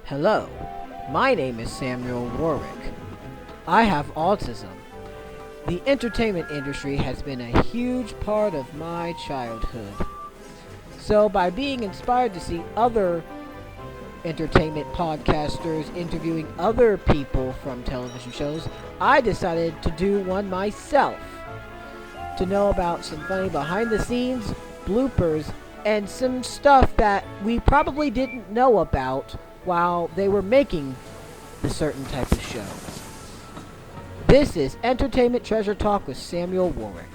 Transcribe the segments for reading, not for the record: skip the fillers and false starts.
Hello, my name is Samuel Warwick. I have autism. The entertainment industry has been a huge part of my childhood. So, by being inspired to see other entertainment podcasters interviewing other people from television shows, I decided to do one myself. To know about some funny behind the scenes, bloopers, and some stuff that we probably didn't know about while they were making the certain type of show. This is Entertainment Treasure Talk with Samuel Warwick.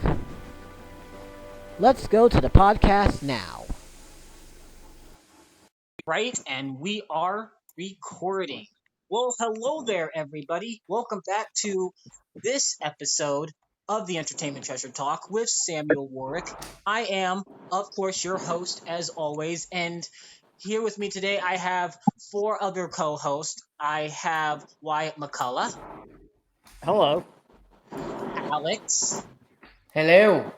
Let's go to the podcast now. Right, and we are recording. Well, hello there, everybody. Welcome back to this episode of the Entertainment Treasure Talk with Samuel Warwick. I am, of course, your host, as always, and here with me today I have four other co-hosts. I have Wyatt McCullough. Hello. Alex. Hello.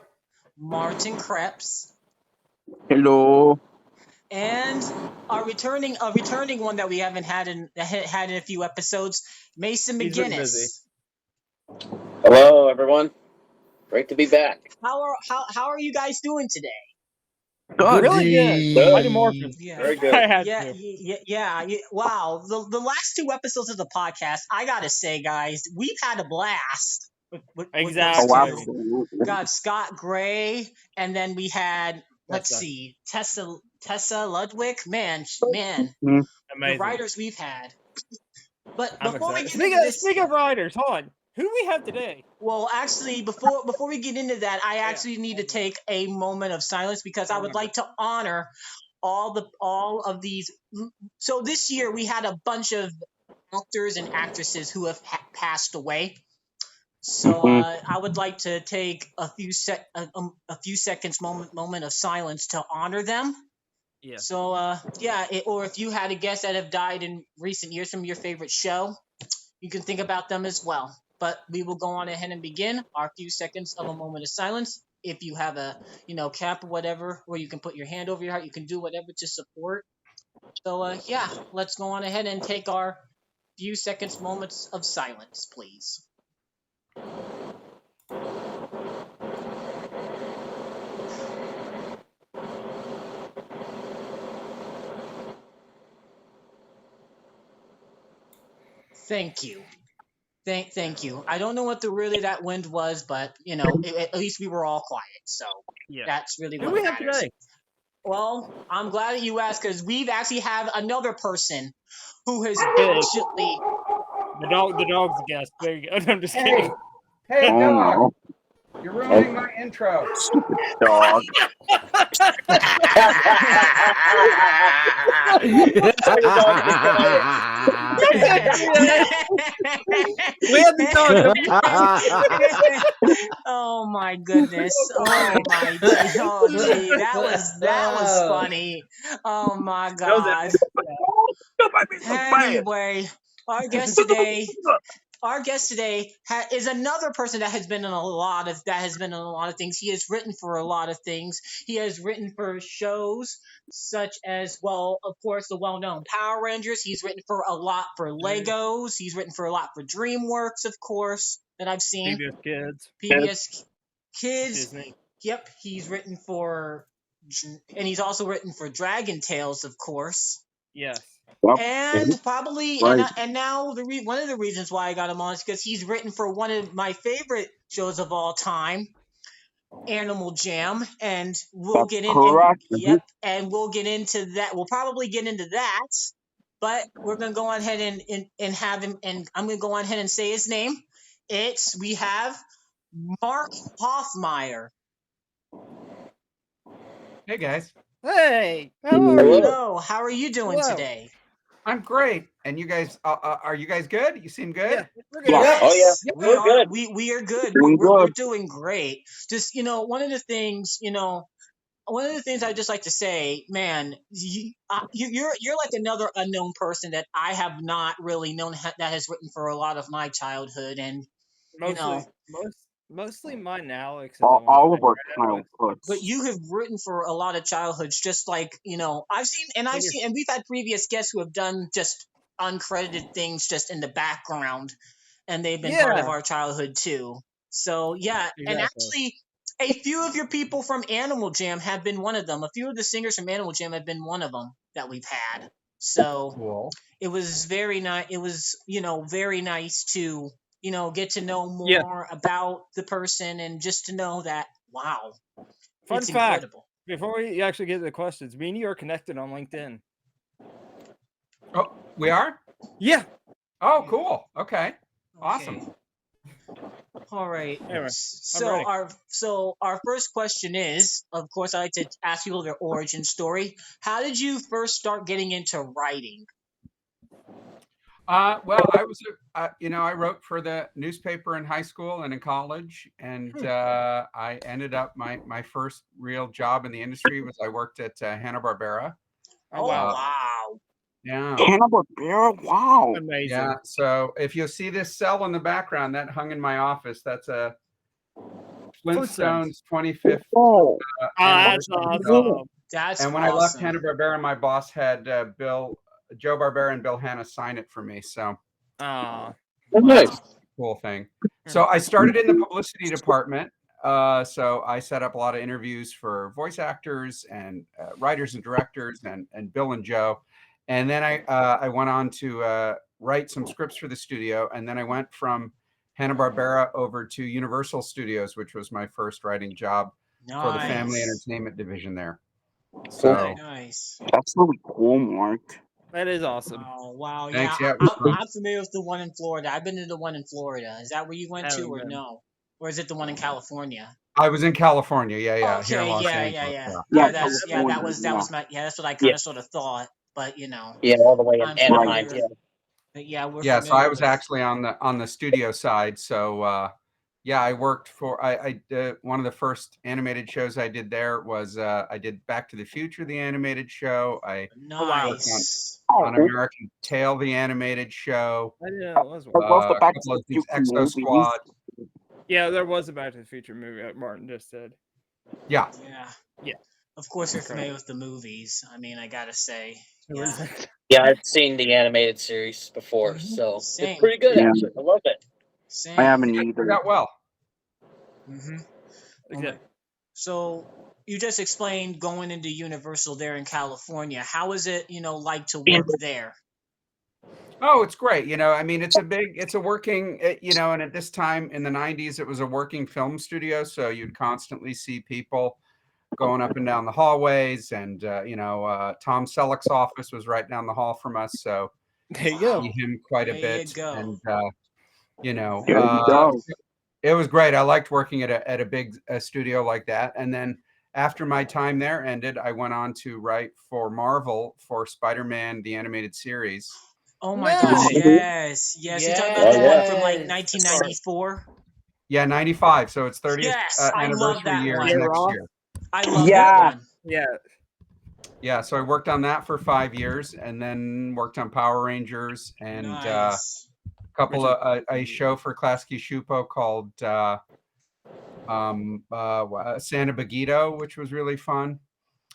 Martin Krebs. Hello. And a returning one that we haven't had in a few episodes, Mason He's been McGinnis. busy. Hello, everyone. Great to be back. How are you guys doing today? Good. Really good. Good. Mighty Morphin. Yeah. Very good. I had Yeah, to. wow. The last two episodes of the podcast, I gotta say, guys, we've had a blast. With Exactly. Oh, those two. absolutely. Got Scott Gray, and then we had Tessa. Tessa Ludwig. Man, Mhm. the Amazing. writers we've had. But I'm before we excited. get into this, Speaking of writers, hold on. Who do we have today? well, actually, before we get into that, I actually need to take a moment of silence because I would like to honor all of these. So this year we had a bunch of actors and actresses who have passed away. So I would like to take a few seconds moment of silence to honor them. Yeah. So or if you had a guest that have died in recent years from your favorite show, you can think about them as well. But we will go on ahead and begin our few seconds of a moment of silence. If you have a cap or whatever, where you can put your hand over your heart, you can do whatever to support. So let's go on ahead and take our few seconds moments of silence, please. Thank you. Thank you. I don't know what that wind was, but at least we were all quiet. So Yeah. that's really Who what do we have matters. today? Well, I'm glad that you asked because we've actually have another person who has Hey. actually. The dog's a guest. There you go. I'm just kidding. Hey, Oh, dog! no. You're ruining my intro. Stupid dog. We have the dog. Oh my goodness! Oh my! Oh gee, that was funny. Oh my God! Anyway, our guest today is another person that has been in a lot of things. He has written for a lot of things. He has written for shows such as, well, of course, the well-known Power Rangers. He's written for a lot for Legos. He's written for a lot for DreamWorks, of course, that I've seen. PBS Kids. Disney. Yep, he's written for, and he's also written for Dragon Tales, of course. Yes. And probably, Right. and now one of the reasons why I got him on is because he's written for one of my favorite shows of all time, Animal Jam, and we'll get in. correct. And we'll get into that. We'll probably get into that, but we're gonna go on ahead and have him. And I'm gonna go on ahead and say his name. We have Mark Hoffmeier. Hey, guys. Hey. Hello. Hello, how are you doing Hello. today? I'm great. And you guys, are you guys good? You seem good? Yeah. We're good. Yeah. Oh, yeah. We We're are good. we are good. Doing We're good. doing great. Just one of the things I just like to say, man, you're like another unknown person that I have not really known that has written for a lot of my childhood, and Mostly mine and Alex. All of our childhoods. but you have written for a lot of childhoods, just like I've seen, and we've had previous guests who have done just uncredited things just in the background, and they've been part of Yeah. our childhood too. So yeah, and Exactly. actually, a few of your people from Animal Jam have been one of them. A few of the singers from Animal Jam have been one of them that we've had. So Cool. it was very nice. It was, very nice to, get to know Yeah. more about the person and just to know that, wow, Fun it's fact. incredible. Before we actually get to the questions, me and you are connected on LinkedIn. Oh, we are? Yeah. Oh, cool. Okay. Awesome. Okay. All right. Anyway, So ready. our first question is, of course, I like to ask people their origin story. How did you first start getting into writing? Well, I was, I wrote for the newspaper in high school and in college, and I ended up my first real job in the industry was I worked at Hanna-Barbera. Oh wow. Wow. Yeah, Hanna-Barbera, wow. Amazing. yeah. So if you'll see this cell in the background that hung in my office, that's a Flintstones 25th. Oh, That's anniversary awesome. cell. That's And when I left awesome. Hanna-Barbera, my boss had Joe Barbera and Bill Hanna sign it for me. So Aw. Nice. cool thing. So I started in the publicity department. So I set up a lot of interviews for voice actors and writers and directors and Bill and Joe. And then I went on to write some scripts for the studio. And then I went from Hanna-Barbera over to Universal Studios, which was my first writing job for the family Nice. entertainment division there. So Nice. that's really cool, Mark. That is awesome. Wow. thanks. Yeah, Yeah, it was fun. I'm familiar with the one in Florida. I've been to the one in Florida. Is that where you went to, Haven't or been. no? Or is it the one in California? I was in California. Yeah, here in Okay, Los yeah, Angeles. yeah. Yeah, That California, was my that's what I Yeah. kind of sort of thought, but Yeah, all the way in I'm Anaheim. familiar. Yeah. But yeah, we're Yeah, so I familiar was with. actually on the studio side. So yeah, I worked for I one of the first animated shows I did there was I did Back to the Future, the animated show. I Oh wow. worked Nice. on American Tail, the animated show. I didn't know it was I one. love the A Back to couple the of these Future Exo movies. Squad. Yeah, there was a Back to the Future movie that Martin just said. Yeah, Yeah. Yeah. Of course, you're Okay. familiar with the movies. I mean, I gotta say. Who Yeah. is it? Yeah, I've seen the animated series before, so Same. it's pretty good Yeah. actually. I love it. Same. I haven't it either. turned out well. Mm-hmm. Okay. So you just explained going into Universal there in California. How is it, like to work there? Oh, it's great. I mean, it's a working, and at this time in the 90s, it was a working film studio. So you'd constantly see people going up and down the hallways. And, Tom Selleck's office was right down the hall from us. So There you go. see him quite a There you bit. go. And, There you go. it was great. I liked working at a big studio like that. And then after my time there ended, I went on to write for Marvel for Spider-Man, the animated series. Oh my Nice. gosh, yes. Yes. You're talking about the one from like Yes. 1994? Yeah, 95. So it's 30th Yes, I love anniversary that year one. Yeah, next Ross. year. I love Yeah. that one. Yeah. Yeah, so I worked on that for 5 years and then worked on Power Rangers and Nice. couple of a show for Klasky Shupo called Santa Bagito, which was really fun.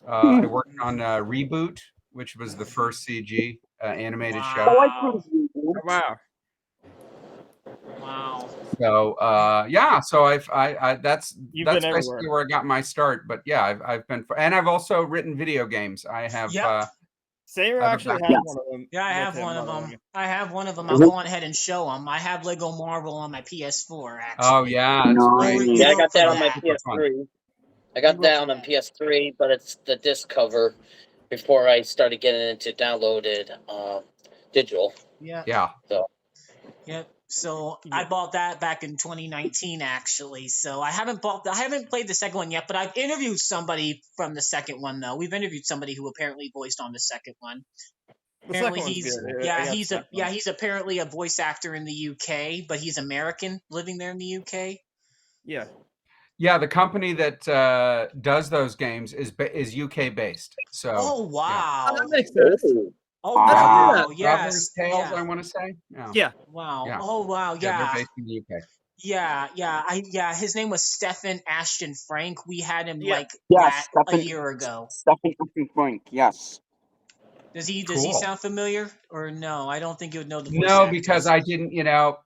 I worked on Reboot, which was the first CG animated show. Wow. Oh, wow. Wow. So yeah, so that's You've that's been basically everywhere. where I got my start. But yeah, I've been and I've also written video games. I have Yep. Sayer I have a actually back- has one of them. Yeah, I with have him, one of by the them. way. I have one of them. I'll go on ahead and show them. I have Lego Marvel on my PS4, actually. Oh yeah, that's great. You Yeah, I wrote got for that on my that. PS3. I You got wrote that for on that. PS3, but it's the disc cover before I started getting into downloaded digital. Yeah. Yeah. Yep. So I bought that back in 2019, actually. So I haven't played the second one yet, but I've interviewed somebody from the second one, though. We've interviewed somebody who apparently voiced on the second one. The Apparently second one's he's good. he's apparently a voice actor in the UK, but he's American living there in the UK. Yeah. Yeah, the company that does those games is UK based. So Oh wow. Oh, that makes sense. Ooh. Oh Ah. wow. Yes. Traveler's Tales, Yeah. I want to say. Yeah. Yeah. Wow. Yeah. Oh wow. Yeah, they're Yeah. based in the UK. Yeah. His name was Stephen Ashton Frank. We had him Yeah. like Yes, a year ago. Stephen Frank, yes. Does he Cool. sound familiar or no? I don't think you would know the voice No, actors. because I didn't,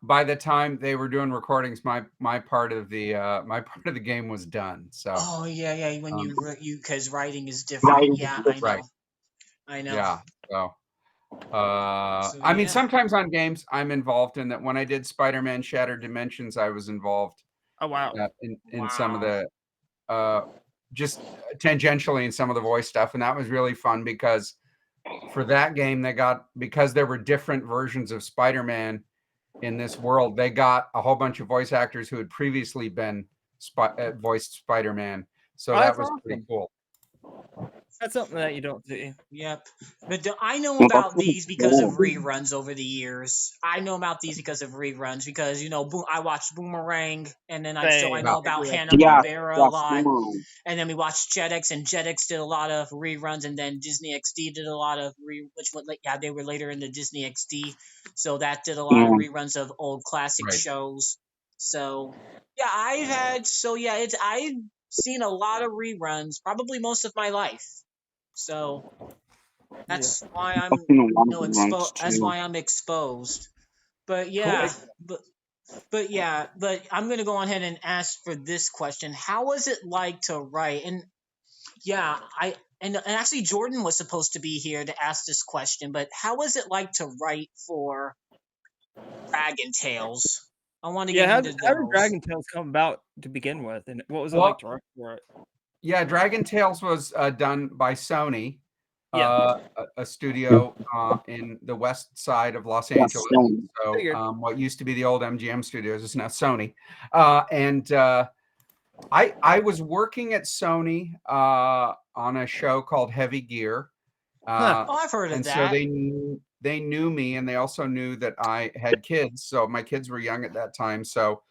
by the time they were doing recordings, my part of the game was done. So Oh yeah. When um, you because writing is different. Writing Yeah, is I right. know. I know. Yeah. So So I mean, yeah. sometimes on games I'm involved in that. When I did Spider-Man Shattered Dimensions, I was involved Oh wow. in some of Wow. the just tangentially in some of the voice stuff, and that was really fun because for that game because there were different versions of Spider-Man in this world, they got a whole bunch of voice actors who had previously been voiced Spider-Man. So Oh, that that's was pretty awesome. cool. That's something that you don't see. Yep. But I know Well, that's about pretty these because of cool. reruns over the years. I know about these because of reruns because I watched Boomerang and then I Same. know Yeah. about Every Hanna episode. Yes, Barbera a yes, lot. Boomerang. And then we watched Jetix, and Jetix did a lot of reruns, and then Disney XD did a lot of they were later in the Disney XD, so that did a lot of Yeah. reruns of old classic Right. shows. So yeah, I've seen a lot of reruns, probably most of my life. So that's why I've I'm seen a lot of runs That's too. why I'm exposed. But Cool. yeah, but I'm gonna go on ahead and ask for this question: how was it like to write? And yeah, and actually Jordan was supposed to be here to ask this question, but how was it like to write for Dragon Tales? I want to Yeah, get into how did those. Dragon Tales come about to begin with, and what was it like Well, to write for it? yeah, Dragon Tales was done by Sony, Yeah, a studio in the west side of Los Yes, Angeles. So figured. what used to be the old MGM studios is now Sony. And I was working at Sony on a show called Heavy Gear. Huh. Oh, I've heard of And so that. they knew me, and they also knew that I had kids. So my kids were young at that time. So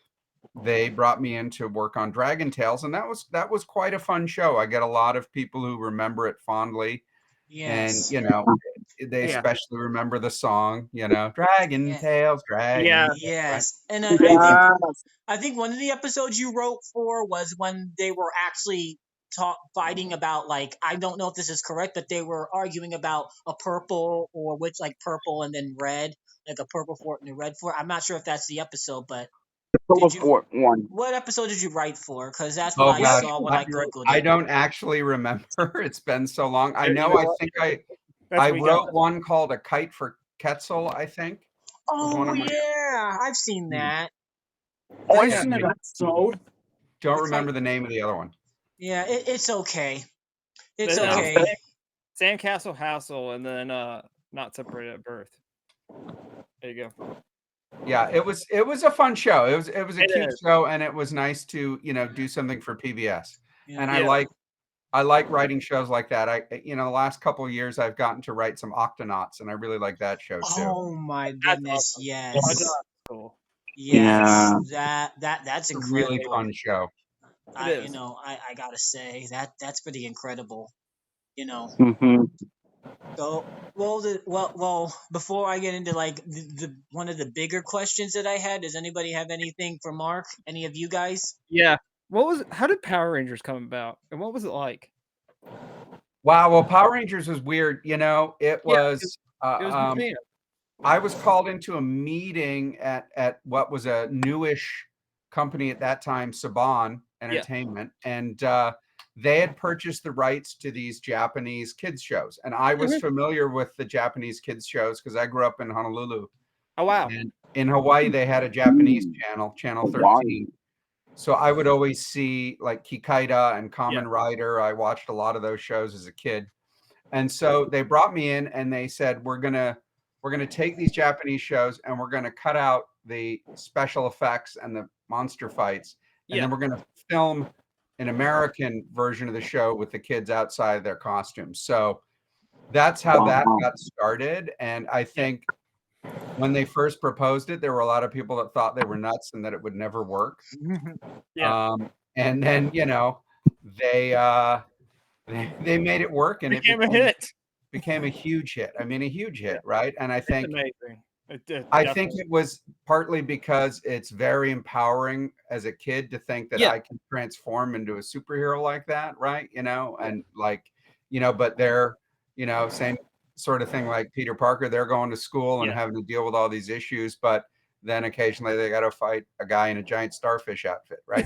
they brought me in to work on Dragon Tales, and that was quite a fun show. I get a lot of people who remember it fondly, and Yes. they Yeah. especially remember the song, Dragon Yeah. Tales, Yeah. Dragon Tales, right? Yes. And yes. I think one of the episodes you wrote for was when they were actually fighting about, like, I don't know if this is correct, but they were arguing about a purple or which, like, purple and then red, like a purple fort and a red fort. I'm not sure if that's the episode, but did you? Teleport one. What episode did you write for? Because that's what Oh I gosh, saw when I, I googled I it. don't actually remember. It's been so long. I You know. know I what? think That's I what we got. wrote one called "A Kite for Quetzal." I think was one Oh of my. yeah, I've seen that. Oh, I've Yeah, seen an episode. don't It's like, remember the name of the other one. yeah, it's okay. It's That was okay. Sandcastle Hassle, and then not separated at birth. There you go. Yeah, it was a fun show. It was a It cute is. show, and it was nice to do something for PBS. Yeah. And Yeah. I like writing shows like that. The last couple of years I've gotten to write some Octonauts, and I really like that show too. Oh my That's goodness, awesome. yes. That's cool. Yes. Yeah. That's It's a really incredible. fun show. It is. I gotta say that's pretty incredible. Mm-hmm. So before I get into like the one of the bigger questions that I had, does anybody have anything for Mark? Any of you guys? Yeah. How did Power Rangers come about, and what was it like? Wow. Well, Power Rangers was weird. It Yeah, was. it was Japan. I was called into a meeting at what was a newish company at that time, Saban Entertainment, and they had purchased the rights to these Japanese kids shows, and I was familiar with the Japanese kids shows because I grew up in Honolulu, Oh wow. and in Hawaii they had a Japanese channel, Channel Hawaii. 13. So I would always see like Kikaida and Kamen Yeah. Rider. I watched a lot of those shows as a kid. And so they brought me in and they said, we're gonna take these Japanese shows and we're gonna cut out the special effects and the monster fights, and Yeah. then we're gonna film an American version of the show with the kids outside their costumes. So that's how that Wow. got started. And I think when they first proposed it, there were a lot of people that thought they were nuts and that it would never work. Yeah. And then they they made it work, and it Became a hit. became a huge hit. I mean, a huge hit, right? And I It's think amazing. I think it was partly because it's very empowering as a kid to think that Yeah. I can transform into a superhero like that, right? And like, but they're, sort of thing like Peter Parker. They're going to school and Yeah. having to deal with all these issues, but then occasionally they got to fight a guy in a giant starfish outfit, right?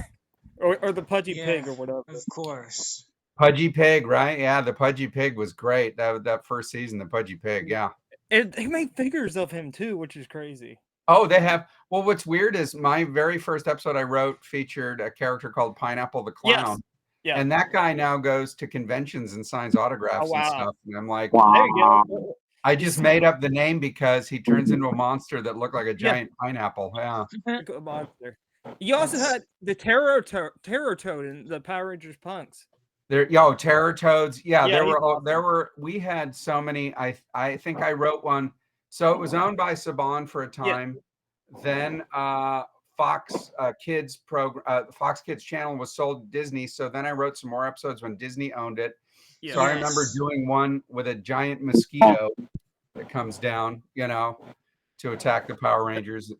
Or the pudgy Yeah, pig or whatever. of course. Pudgy Pig, right? Yeah, the Pudgy Pig was great. That first season, the Pudgy Pig, yeah. They made figures of him too, which is crazy. Oh, they have. Well, what's weird is my very first episode I wrote featured a character called Pineapple the Clown. Yes. Yeah. And that guy now goes to conventions and signs autographs and stuff. And I'm like, There you go. I just made up the name because he turns into a monster that looked like a giant pineapple. Yeah. A monster. You also had the Terror Toad in the Power Rangers Punks. Terror Toads. Yeah, Yeah, we had so many. I think I wrote one. So it was owned by Saban for a time. Then Fox Kids Fox Kids channel was sold to Disney. So then I wrote some more episodes when Disney owned it. Yeah. So I remember doing one with a giant mosquito that comes down, to attack the Power Rangers,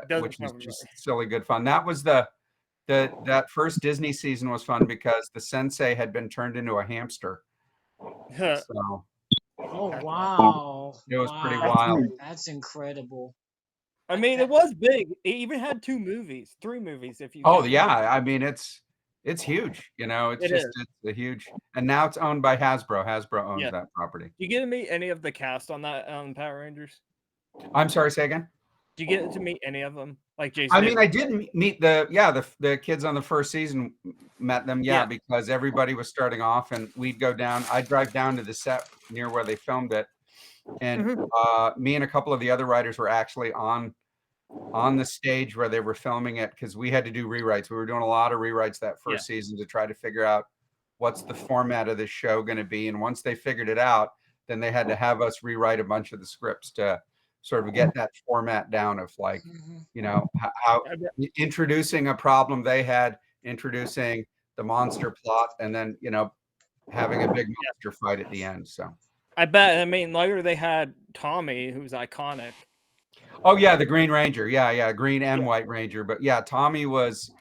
which was just silly good fun. That was that first Disney season was fun because the sensei had been turned into a hamster. So Oh wow. it was pretty wild. That's incredible. I mean, it was big. It even had 3 movies, if you. Oh yeah, I mean it's huge. It's a huge. And now it's owned by Hasbro. Hasbro owns that property. You get to meet any of the cast on that Power Rangers? I'm sorry, say again. Did you get to meet any of them? Like Jason? I mean, I did meet the kids on the first season. Met them, because everybody was starting off, and we'd go down. I'd drive down to the set near where they filmed it, and me and a couple of the other writers were actually on the stage where they were filming it because we had to do rewrites. We were doing a lot of rewrites that first season to try to figure out what's the format of this show going to be. And once they figured it out, then they had to have us rewrite a bunch of the scripts to sort of get that format down of like, how introducing a problem they had, introducing the monster plot, and then, having a big monster fight at the end. So I bet. I mean, later they had Tommy, who's iconic. Oh yeah, the Green Ranger. Yeah, Green and White Ranger. But yeah, Tommy was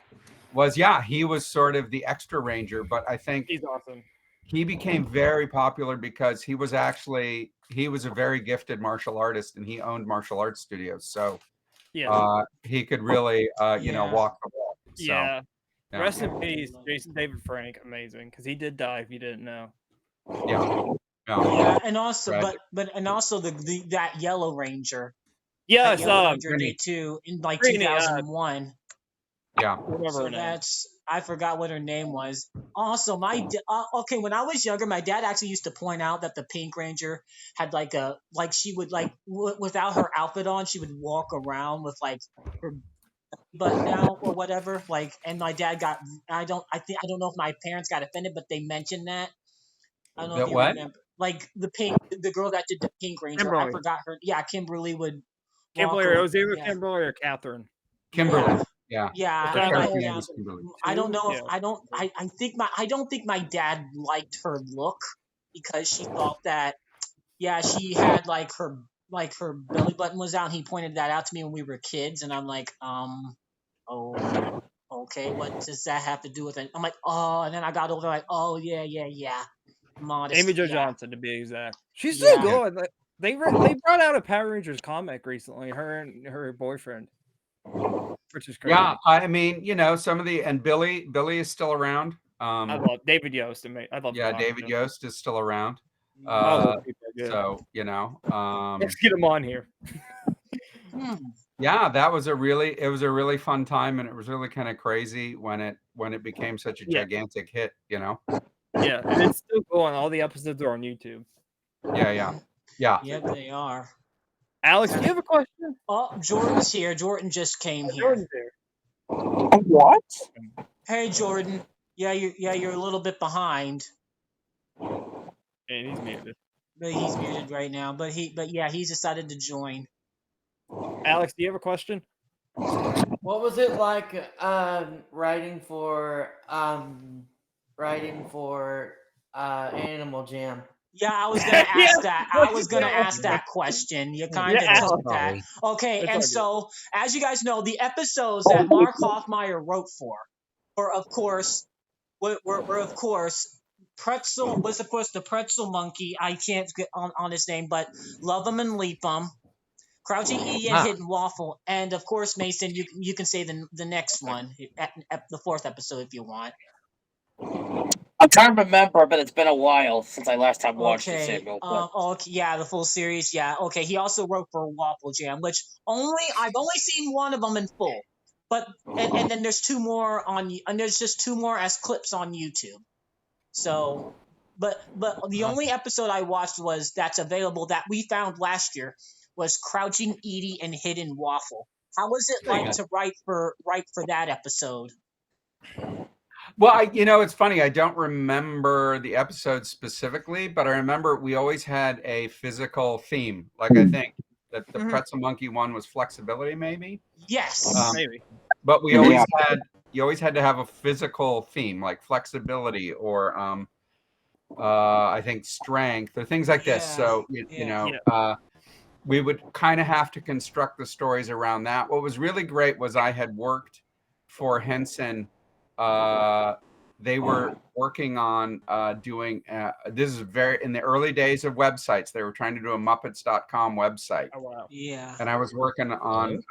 he was sort of the extra ranger, but I think he's awesome. He became very popular because he was a very gifted martial artist, and he owned martial arts studios. So he could really walk the walk. So, yeah. Rest in peace, Jason David Frank. Amazing, because he did die. If you didn't know. Yeah, and also, and also that Yellow Ranger. Yeah, Ranger did too in like 2001. Yeah. So I forgot what her name was. Also, when I was younger, my dad actually used to point out that the Pink Ranger had she would without her outfit on, she would walk around with like her button out or whatever. And my dad I don't know if my parents got offended, but they mentioned that. I don't know if you remember. Like the girl that did the Pink Ranger. Kimberly. I forgot her. Yeah, Kimberly would. Kimberly, it was either Kimberly or Catherine. Kimberly. Yeah. I don't know if I don't think my dad liked her look because she thought that she had her belly button was out, and he pointed that out to me when we were kids, and I'm like, oh, okay, what does that have to do with it? I'm like, oh, and then I got over like, oh yeah. Modest. Amy Jo Johnson, to be exact. She's still going. They brought out a Power Rangers comic recently, her and her boyfriend. Which is crazy. Yeah, I mean, some of Billy is still around. I love David Yost. David Yost is still around. So let's get him on here. Yeah, that was a really fun time, and it was really kind of crazy when it became such a gigantic hit. Yeah, and it's still going. All the episodes are on YouTube. Yeah. Yeah, they are. Alex, do you have a question? Oh, Jordan's here. Jordan just came here. Jordan's here. What? Hey, Jordan. Yeah, you're a little bit behind. And he's muted. But he's muted right now. But he's decided to join. Alex, do you have a question? What was it like writing for Animal Jam? Yeah, I was gonna ask that. I was gonna ask that question. You kind of took that. Okay, and so as you guys know, the episodes that Mark Hoffmeier wrote were of course Pretzel was, of course, the Pretzel Monkey. I can't get on his name, but Love 'em and Leap 'em, Crouching Edie and Ah. Hidden Waffle, and of course, Mason, you can say the next one at the 4th episode if you want. I'm trying to remember, but it's been a while since I last time watched it, Okay. Samuel. Okay. Yeah, the full series. Yeah. Okay. He also wrote for Waffle Jam, which I've only seen one of them in full, but and then there's 2 more and there's just 2 more as clips on YouTube. So, but the only episode I watched that's available that we found last year was Crouching Edie and Hidden Waffle. How was it like to write for that episode? Well, it's funny. I don't remember the episode specifically, but I remember we always had a physical theme. Like I think that the Pretzel Monkey one was flexibility, maybe. Yes. Maybe. But we always you always had to have a physical theme, like flexibility or I think strength or things like this. So we would kind of have to construct the stories around that. What was really great was I had worked for Henson. They were working on doing this is very in the early days of websites. They were trying to do a Muppets.com website. Oh wow. Yeah. And I was working on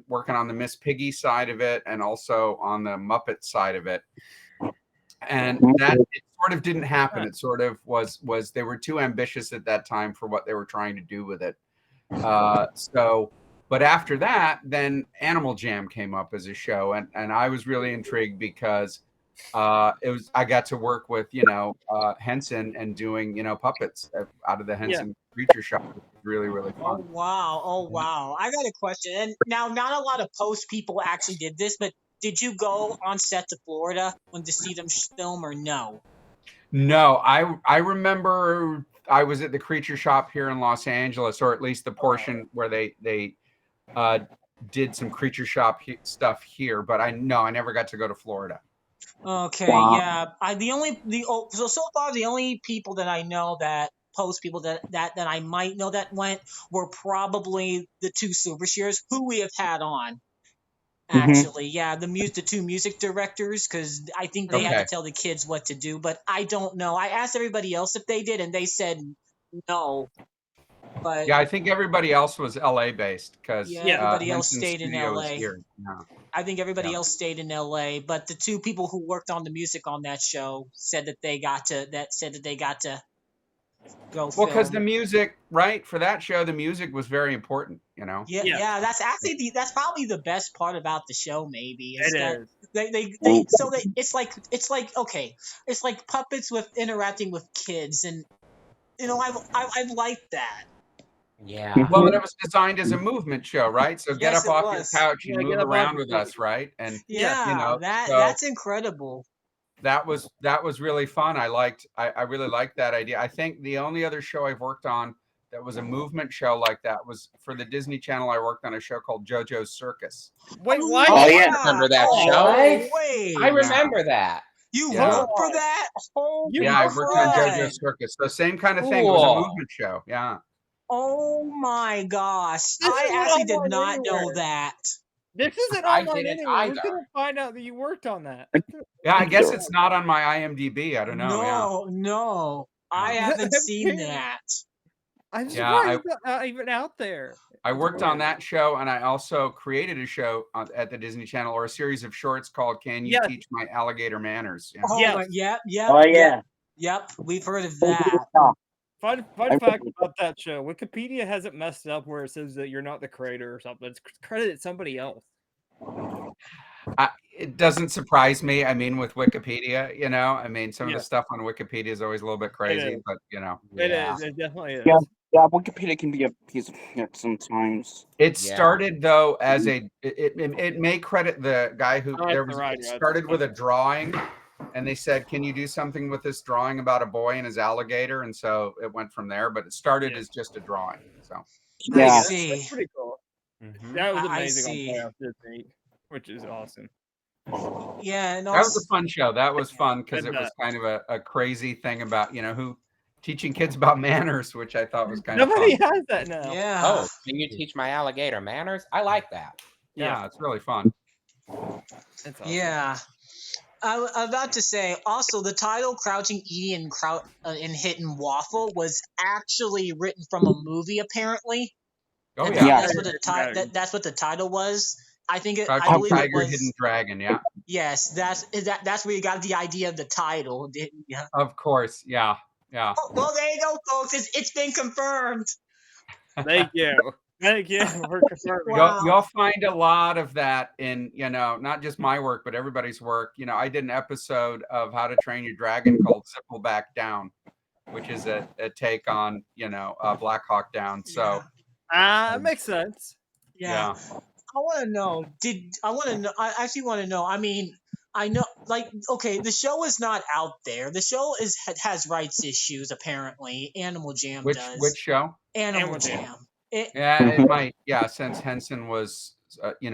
working on the Miss Piggy side of it and also on the Muppet side of it. And that it sort of didn't happen. It sort of was they were too ambitious at that time for what they were trying to do with it. But after that, then Animal Jam came up as a show, and I was really intrigued because I got to work with Henson and doing puppets out of the Henson Creature Shop. It was really, really fun. Oh wow! I got a question. And now, not a lot of post people actually did this, but did you go on set to Florida to see them film or no? No, I remember I was at the Creature Shop here in Los Angeles, or at least the portion where they did some Creature Shop stuff here, but I never got to go to Florida. Okay, yeah. So far the only people that I know that post people that I might know that went were probably the 2 Super Shears who we have had on. Actually, the 2 music directors, because I think they had to tell the kids what to do, but I don't know. I asked everybody else if they did, and they said no. But I think everybody else was LA based because everybody else stayed in LA. Here. I think everybody else stayed in LA, but the 2 people who worked on the music on that show said that they got to go. Well, because the music, right, for that show, the music was very important. Yeah. That's actually that's probably the best part about the show. Maybe It is. It's like puppets with interacting with kids, and I've liked that. Yeah. Well, and it was designed as a movement show, right? So get Yes, up it off was. your couch and Yeah, move get up around off with your us, right? And That's incredible. that was really fun. I really liked that idea. I think the only other show I've worked on that was a movement show like that was for the Disney Channel. I worked on a show called JoJo's Circus. Wait, what? Oh yeah, I remember that show. Wait, I remember that. you Yeah. wrote for that? Oh, I worked on God. JoJo's Circus. So same kind of thing. It was a Cool. movement show. Yeah. Oh my gosh! This I isn't actually did online not know anywhere. that. This isn't I online didn't anywhere. We're either. gonna find out that you worked on that. Yeah, I guess it's not on my IMDb. I don't know. No, I haven't seen that. I'm Yeah, surprised it's not even out there. I worked on that show, and I also created a show at the Disney Channel, or a series of shorts called "Can You Yes. Teach My Alligator Manners?" Yeah. Oh, Yes. Yep, we've heard of that. Fun fact about that show: Wikipedia has it messed up where it says that you're not the creator or something. It's credited somebody else. It doesn't surprise me. I mean, with Wikipedia, some of the stuff on Wikipedia is always a little bit crazy, but It is. It definitely is. Yeah, Wikipedia can be a piece of shit sometimes. It started though as it may credit the guy who it started with a drawing, and they said, "Can you do something with this drawing about a boy and his alligator?" And so it went from there. But it started as just a drawing. So Yeah. I see. That's pretty cool. That was amazing on Playoff Disney, which is awesome. Yeah, and that was a fun show. That was fun because it was kind of a crazy thing about who teaching kids about manners, which I thought was kind of fun. Nobody has that now. Yeah. Oh, can you teach my alligator manners? I like that. Yeah, it's really fun. That's awesome. Yeah. I'm about to say also the title "Crouching Edie" and Hidden Waffle was actually written from a movie apparently. Oh And yeah, that's what that's what the title was. I Crouching believe it Tiger, Hidden was. Dragon. Yeah, Yes, that's where you got the idea of the title. Yeah. of course. Yeah, yeah. Oh, well, there you go, folks. It's been confirmed. Thank you. Thank you for confirming. Wow. You'll find a lot of that in, not just my work, but everybody's work. I did an episode of How to Train Your Dragon called Zipple Back Down, which is a take on, Black Hawk Down. So, It makes sense. Yeah. I want to know. I actually want to know. I mean, I know, like, okay, the show is not out there. The show has rights issues apparently. Animal Jam which does. show? Animal Jam. Yeah, it might. Yeah, since Henson was,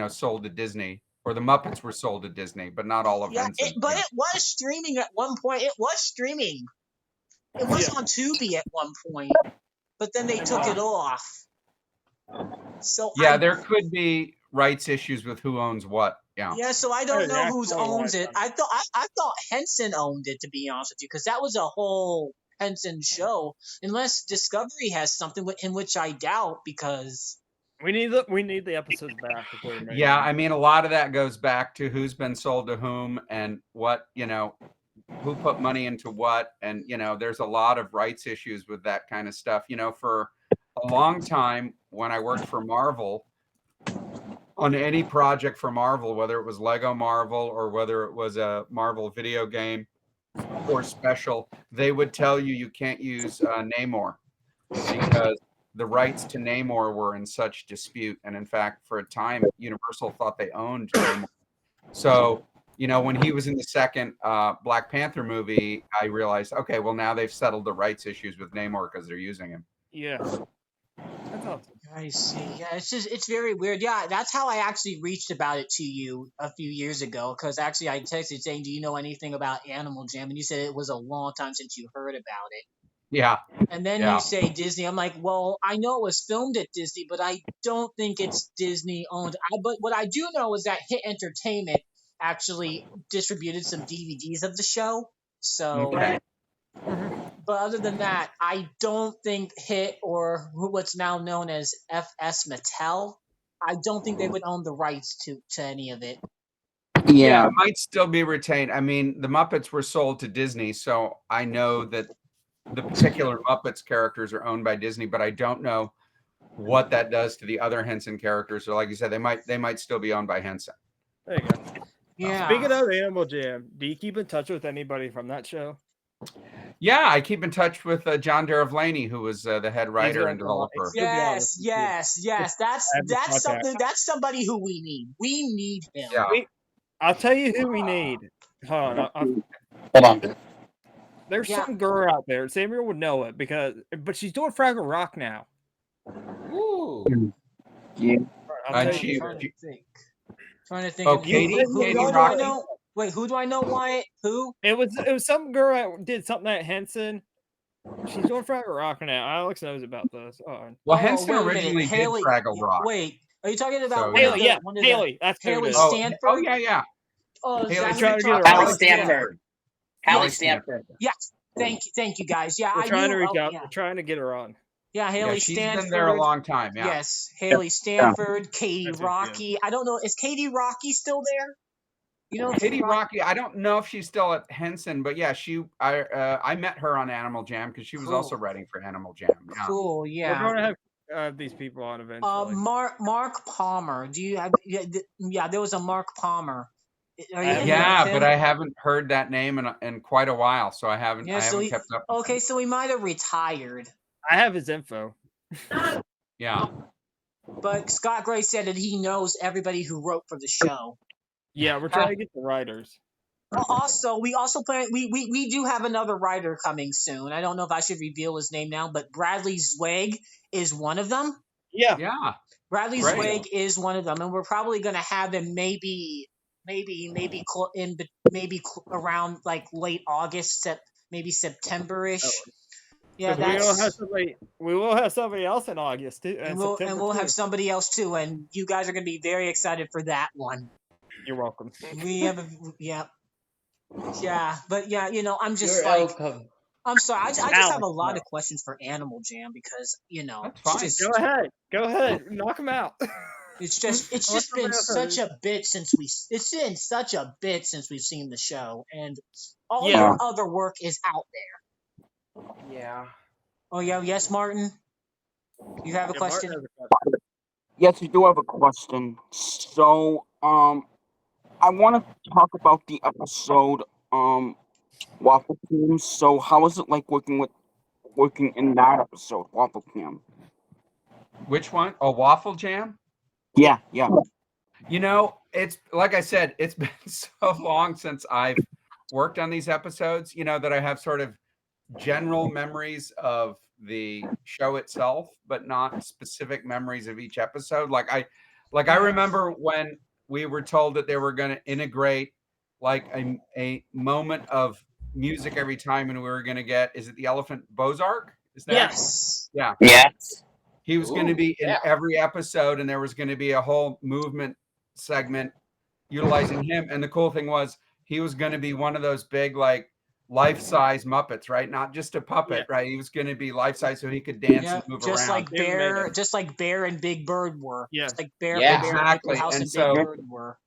sold to Disney, or the Muppets were sold to Disney, but not all of Henson. But it was streaming at one point. It was streaming. It was on Tubi at one point, but then they took it off. So yeah, there could be rights issues with who owns what. Yeah. Yeah, so I don't know who owns it. I thought Henson owned it, to be honest with you, because that was a whole Henson show. Unless Discovery has something in which I doubt, because we need the episodes back. Yeah, I mean, a lot of that goes back to who's been sold to whom and what, who put money into what, and there's a lot of rights issues with that kind of stuff. For a long time when I worked for Marvel, on any project for Marvel, whether it was Lego Marvel or whether it was a Marvel video game or special, they would tell you can't use Namor because the rights to Namor were in such dispute. And in fact, for a time, Universal thought they owned Namor. So, when he was in the second Black Panther movie, I realized, okay, well, now they've settled the rights issues with Namor because they're using him. Yeah. That's awesome. I see. Yeah, it's very weird. Yeah, that's how I actually reached about it to you a few years ago. Because actually, I texted saying, "Do you know anything about Animal Jam?" And you said it was a long time since you heard about it. Yeah. And then you say Disney. I'm like, well, I know it was filmed at Disney, but I don't think it's Disney owned. But what I do know is that Hit Entertainment actually distributed some DVDs of the show. So. Okay. But other than that, I don't think Hit or what's now known as FS Mattel, I don't think they would own the rights to any of it. Yeah, it might still be retained. I mean, the Muppets were sold to Disney, so I know that the particular Muppets characters are owned by Disney, but I don't know what that does to the other Henson characters. So like you said, they might still be owned by Henson. There you go. Yeah. Speaking of Animal Jam, do you keep in touch with anybody from that show? Yeah, I keep in touch with John Deravlaney, who was the head writer and developer. Yes. That's something. That's somebody who we need. We need him. Yeah. I'll tell you who we need. Hold on. Hold on. There's some girl out there. Samuel would know it but she's doing Fraggle Rock now. Ooh. Yeah. Trying to think. Oh, Katie Rocky. Wait, who do I know? Wyatt? Who? It was some girl that did something at Henson. She's doing Fraggle Rock now. Alex knows about this. Well, Henson originally did Fraggle Rock. Wait, are you talking about Haley? Yeah, Haley. That's Haley Stanford. Oh yeah. Oh, Haley Stanford. Haley Stanford. Yes. Thank you guys. Yeah, we're trying to reach out. We're trying to get her on. Yeah, Haley she's Stanford. She's been there a long time. Yeah. Yes, Haley Stanford, Katie Rocky. I don't know. Is Katie Rocky still there? Katie Rocky. I don't know if she's still at Henson, but yeah, I met her on Animal Jam because she was also writing for Animal Jam. Yeah. Cool. Yeah. We're going to have these people on eventually. Mark Palmer. Do you have? Yeah, there was a Mark Palmer. Yeah, but I haven't heard that name in quite a while, so I haven't. Yeah, I haven't kept up. Okay, so he might have retired. I have his info. Yeah. But Scott Gray said that he knows everybody who wrote for the show. Yeah, we're trying to get the writers. Also, we plan. We do have another writer coming soon. I don't know if I should reveal his name now, but Bradley Zweig is one of them. Yeah. Bradley Zweig is one of them, and we're probably going to have him maybe around like late August, maybe September-ish. Yeah, we will have somebody else in August too, and we'll have somebody else too, and you guys are going to be very excited for that one. You're welcome. We have Yeah, but yeah, I'm just You're like, welcome. I'm sorry. I just have Alex, a lot no. of questions for Animal Jam because That's it's fine. Go just ahead. Go ahead. Knock him out. it's Knock just him been out such first. a bit since we've seen the show, and all Yeah. your other work is out there. Yeah. Oh yeah, yes, Martin. You have a Yeah, Martin question? has a question. Yes, I do have a question. So, I want to talk about the episode, Waffle Team. So, how was it like working in that episode, Waffle Team? Which one? Oh, Waffle Jam? Yeah, yeah. It's like I said, it's been so long since I've worked on these episodes, that I have sort of general memories of the show itself, but not specific memories of each episode. I Yeah. remember when we were told that they were going to integrate like a moment of music every time, and we were going to get, is it the Elephant Bozark? Is that? Yes. Yeah. Yes. He was going to Ooh, be in yeah. every episode, and there was going to be a whole movement segment utilizing him. And the cool thing was he was going to be one of those big, like, life-size Muppets, right? Not just a puppet, Yeah. right? He was going to be life-size so he could dance Yeah, and move just around. like They made Bear, him. just like Bear and Big Bird were. Yeah. Just like Bear, Yeah. Bear, Exactly. House And and so Big Bird were.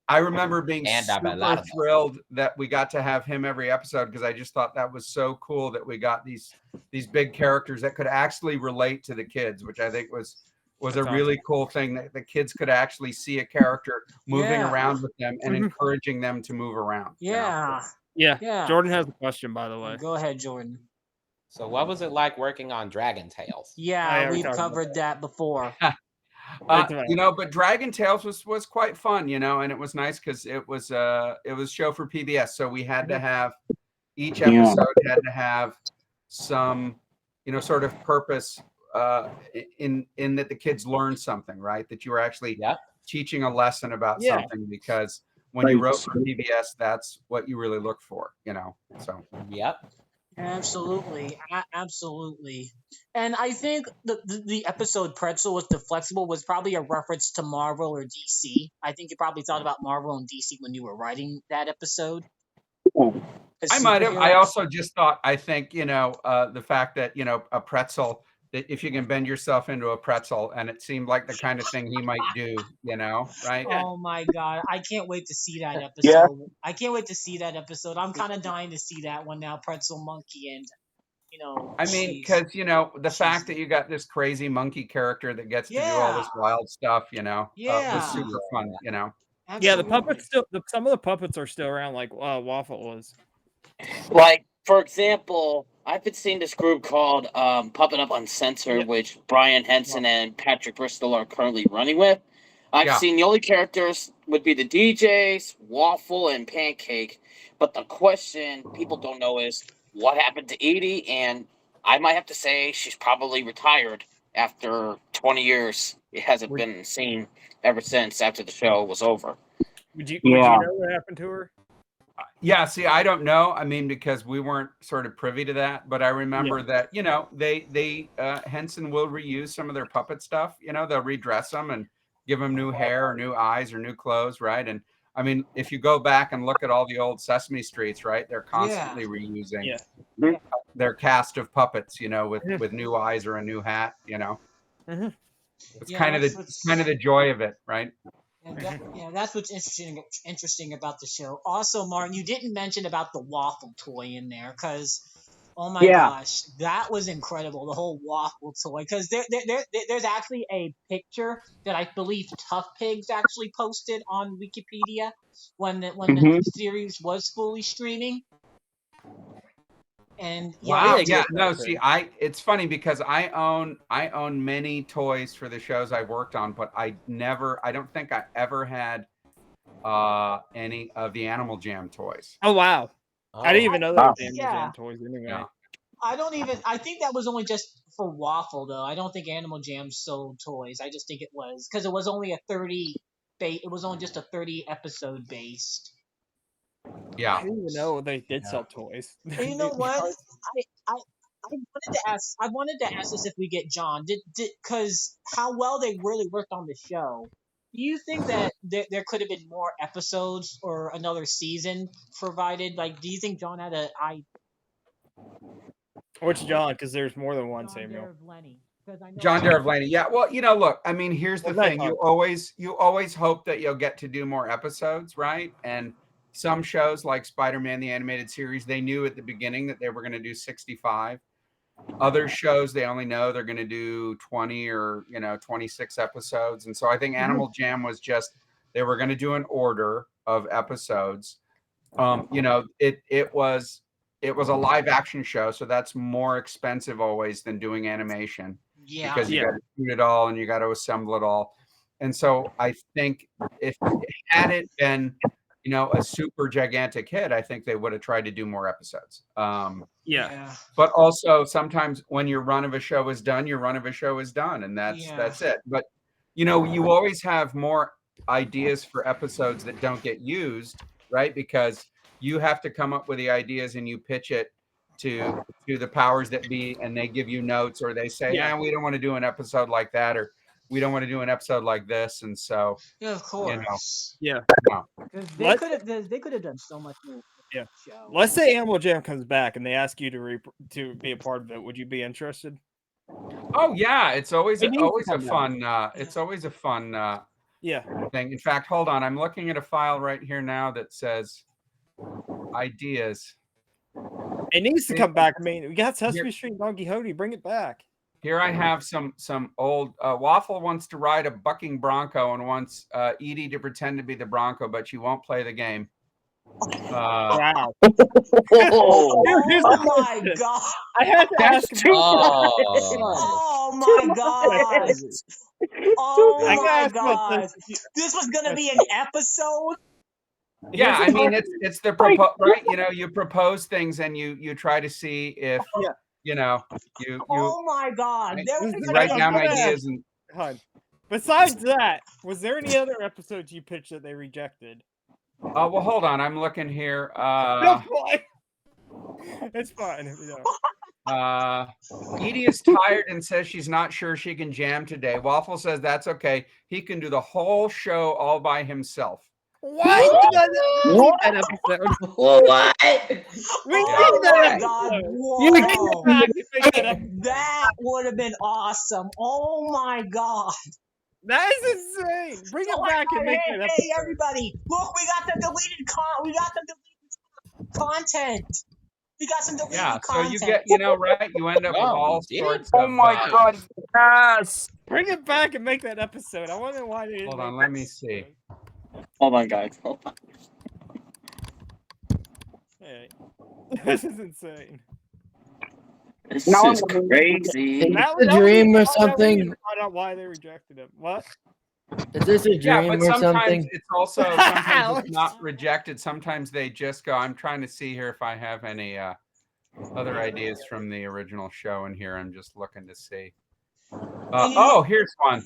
I remember being And super Abalada. thrilled that we got to have him every episode, because I just thought that was so cool that we got these big characters that could actually relate to the kids, which I think was That's a really awesome. cool thing, that the kids could actually see a character moving Yeah. around with them and Mhm. encouraging them to move around. Yeah. Yeah. Yeah. Jordan has a question, by the way. Go ahead, Jordan. So what was it like working on Dragon Tales? Yeah, yeah, we we've talked about covered that before. That's right. But Dragon Tales was quite fun, and it was nice because it was show for PBS, so we had to have each episode had to have some, sort of purpose in that the kids learned something, right? That you were actually Yep. teaching a lesson about Yeah. something, because when you wrote for PBS, that's what you really look for, So Yep. Absolutely, absolutely. And I think the episode Pretzel with the Flexible was probably a reference to Marvel or DC. I think you probably thought about Marvel and DC when you were writing that episode. As I might have. I superheroes. also just thought, I think, the fact that, a pretzel, that if you can bend yourself into a pretzel, and it seemed like the kind of thing he might do, right? Oh my god, I can't wait to see that episode. Yeah. I can't wait to see that episode. I'm kind of dying to see that one now, Pretzel Monkey, and I mean, she's- because the fact that you got this crazy monkey character that gets to do all this Yeah. wild stuff, Yeah. was super fun, Yeah, the Absolutely. puppets still. Some of the puppets are still around, like Waffle was. Like, for example, I've been seeing this group called Puppet Up Uncensored, Yeah. which Brian Henson and Patrick Bristol are currently running with. I've Yeah. seen the only characters would be the DJs, Waffle, and Pancake. But the question people don't know is what happened to Edie, and I might have to say she's probably retired after 20 years. It hasn't been seen ever since after the show was over. Would you Yeah. know what happened to her? Yeah, see, I don't know. I mean, because we weren't sort of privy to that, but I remember that, they Henson will reuse some of their puppet stuff. They'll redress them and give them new hair or new eyes or new clothes, right? And I mean, if you go back and look at all the old Sesame Streets, right, they're constantly reusing their cast of puppets, with new eyes or a new hat, Mhm. It's Yeah, kind of the joy of it, right? And that's what's interesting about the show. Also, Martin, you didn't mention about the waffle toy in there, because oh my gosh, that was incredible. The whole waffle toy, because there's actually a picture that I believe Tough Pigs actually posted on Wikipedia when the series was fully streaming. And Wow. Yeah, Yeah. No, see, it's funny because I own many toys for the shows I worked on, but I don't think I ever had any of the Animal Jam toys. Oh wow! I didn't even know there was Animal Jam toys anyway. Yeah. I think that was only just for Waffle though. I don't think Animal Jam sold toys. I just think it was because it was only it was only just a 30 episode based. Yeah. I didn't even know they did sell toys. And you know what? I wanted to ask this if we get John. Because how well they really worked on the show. Do you think that there could have been more episodes or another season provided? Like, do you think John had Which John? Because there's more than one John Samuel. Derevlenny? Because I know John Derevlaney. Yeah. Well, look, I mean, here's the Well, thing. You always hope that you'll get to do more episodes, right? And some shows like Spider-Man the Animated Series, they knew at the beginning that they were going to do 65. Other shows, they only know they're going to do 20 or 26 episodes. And so I think Animal Jam was just they were going to do an order of episodes. It was a live action show, so that's more expensive always than doing animation because you got to shoot it all and you got to assemble it all. And so I think if had it been a super gigantic hit, I think they would have tried to do more episodes. But also sometimes when your run of a show is done, your run of a show is done, and that's it. But you always have more ideas for episodes that don't get used, right? Because you have to come up with the ideas and you pitch it to the powers that be, and they give you notes, or they say, we don't want to do an episode like that, or we don't want to do an episode like this. And so of course, they could have done so much more. Yeah. Let's say Animal Jam comes back and they ask you to be a part of it. Would you be interested? Oh yeah, it's always a fun thing. In fact, hold on, I'm looking at a file right here now that says ideas. It needs to come back. I mean, we got Sesame Street and Don Quixote. Bring it back. Here I have some old Waffle wants to ride a bucking bronco and wants Edie to pretend to be the bronco, but she won't play the game. Wow. Oh my god. I had to ask him. Oh my god. Oh my god. This was gonna be an episode. Yeah, I mean it's the right. You propose things and you try to see if you. Oh my god! You write down ideas and. Besides that, was there any other episodes you pitched that they rejected? Oh well, hold on. I'm looking here. It's fine if you don't. Edie is tired and says she's not sure she can jam today. Waffle says that's okay. He can do the whole show all by himself. What? What? That episode. What? We need that. That would have been awesome. Oh my god. That is insane. Bring it back and make it. Hey, everybody! Look, we got the deleted content. We got some deleted content. So you get, right? You end up with all sorts of. Oh my god! Yes. Bring it back and make that episode. I wonder why they didn't. Hold on, let me see. Hold on, guys. Hold on. Hey, this is insane. This is crazy. Is this a dream or something? Find out why they rejected him. What? Is this a dream but or sometimes something? it's also sometimes it's not rejected. Sometimes they just go. I'm trying to see here if I have any other ideas from the original show in here. I'm just looking to see. Here's one.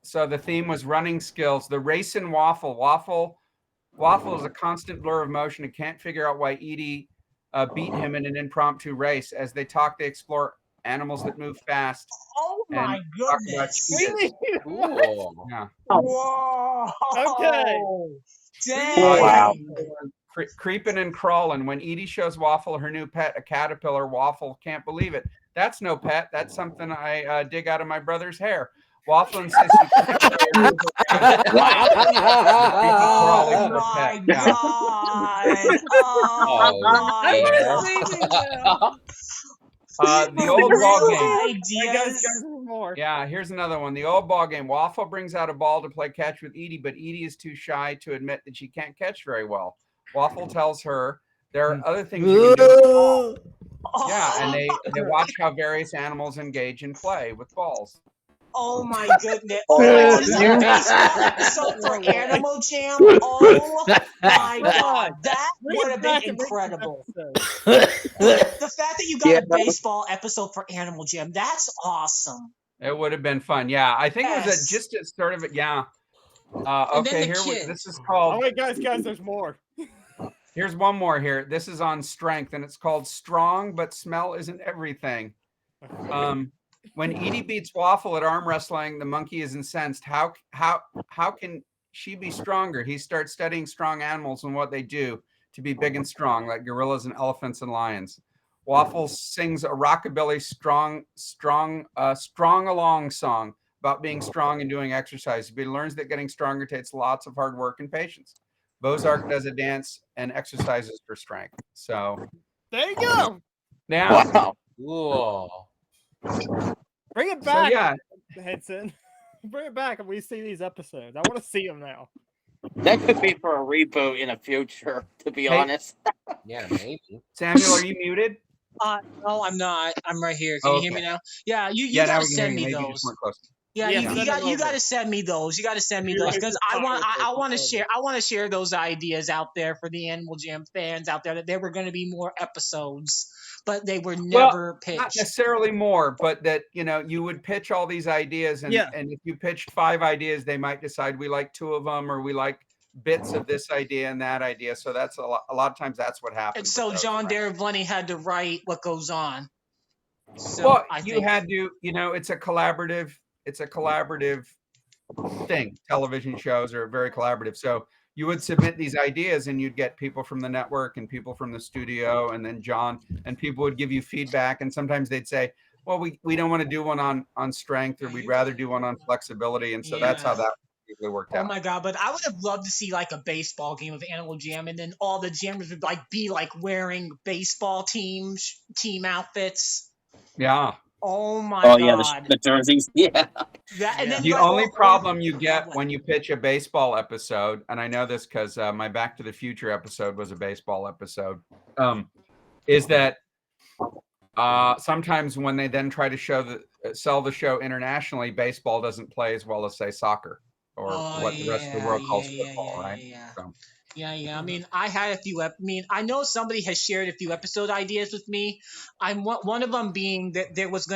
So the theme was running skills. The race and Waffle. Waffle is a constant blur of motion and can't figure out why Edie beat him in an impromptu race. As they talk, they explore animals that move fast. Oh my goodness! Really? Yeah. Whoa! Okay. Dang! Wow. Creeping and crawling. When Edie shows Waffle her new pet, a caterpillar, Waffle can't believe it. That's no pet. That's something I dig out of my brother's hair. Waffle insists he can't play her. Oh my god! The old ball game. Ideas. Yeah, here's another one. The old ball game. Waffle brings out a ball to play catch with Edie, but Edie is too shy to admit that she can't catch very well. Waffle tells her there are other things you can do. Yeah, and they watch how various animals engage in play with balls. Oh my goodness! Oh, this is a baseball episode for Animal Jam. Oh my god, that would have been incredible. The fact that you got a baseball episode for Animal Jam, that's awesome. It would have been fun. Yeah, I think it was just a sort of okay, this is called. Oh wait, guys, there's more. Here's one more here. This is on strength, and it's called Strong, but Smell Isn't Everything. when Edie beats Waffle at arm wrestling, the monkey is incensed. How can she be stronger? He starts studying strong animals and what they do to be big and strong, like gorillas and elephants and lions. Waffle sings a rockabilly strong along song about being strong and doing exercise. He learns that getting stronger takes lots of hard work and patience. Bozark does a dance and exercises for strength. So there you go. Now, Wow. Cool. Bring it so back, yeah, Henson. Bring it back, and we see these episodes. I want to see them now. That could be for a reboot in the future, to be Hey. honest. Yeah, maybe. Samuel, are you muted? No, I'm not. I'm right here. Can Oh, you hear me okay. now? Yeah, you Yeah, now gotta we can hear send you. me Maybe you those. just weren't close. Yeah, Yeah, you send got them you over. got to send me those. You got to send me You're those right, because just I want fire I those want to over. share those ideas out there for the Animal Jam fans out there that there were going to be more episodes, but they were never Not pitched. necessarily more, but that you would pitch all these ideas, and Yeah. and if you pitched 5 ideas, they might decide we like 2 of them, or we like bits of this idea and that idea. So that's a lot of times that's what And happens. so with those, John right? Darablenny had to write what goes on. So Well, I you think had to, it's a collaborative thing. Television shows are very collaborative. So you would submit these ideas and you'd get people from the network and people from the studio, and then John, and people would give you feedback. And sometimes they'd say, well, we don't want to do one on strength, or we'd rather do one on flexibility. And so that's how that usually worked Oh out. my god! But I would have loved to see like a baseball game of Animal Jam, and then all the jammers would be wearing baseball team outfits. Yeah. Oh my Oh, god! yeah, the jerseys. Yeah. And then The only problem you get when you pitch a baseball episode, and I know this because my Back to the Future episode was a baseball episode, is that sometimes when they then try to sell the show internationally, baseball doesn't play as well as, say, soccer, or what the rest of the world calls football, right? So. I mean, I had a few. I know somebody has shared a few episode ideas with me. One of them being that there was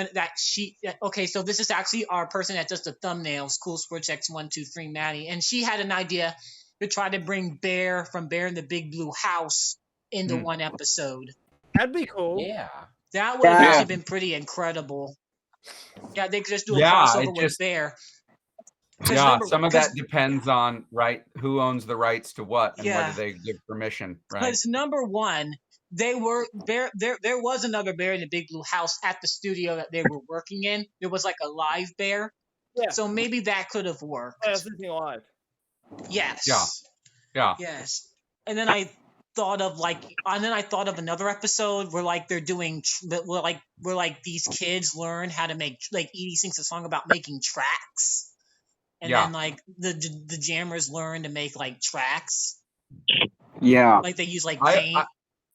okay, so this is actually our person that does the thumbnails, Cool Sports X123 Maddie, and she had an idea to try to bring Bear from Bear in the Big Blue House into one episode. That'd be cool. Yeah. That would have actually been pretty incredible. Yeah, they could just do a crossover with Bear. Yeah, some of that depends on who owns the rights to what, and whether they give permission, right? Because number one, there was another Bear in the Big Blue House at the studio that they were working in. There was like a live bear. Yeah. So maybe that could have worked. Yeah, something live. Yes. Yeah. Yes. And then I thought of another episode where they're doing where these kids learn how to make, Edie sings a song about making tracks. And then the jammers learn to make tracks. Yeah. They use paint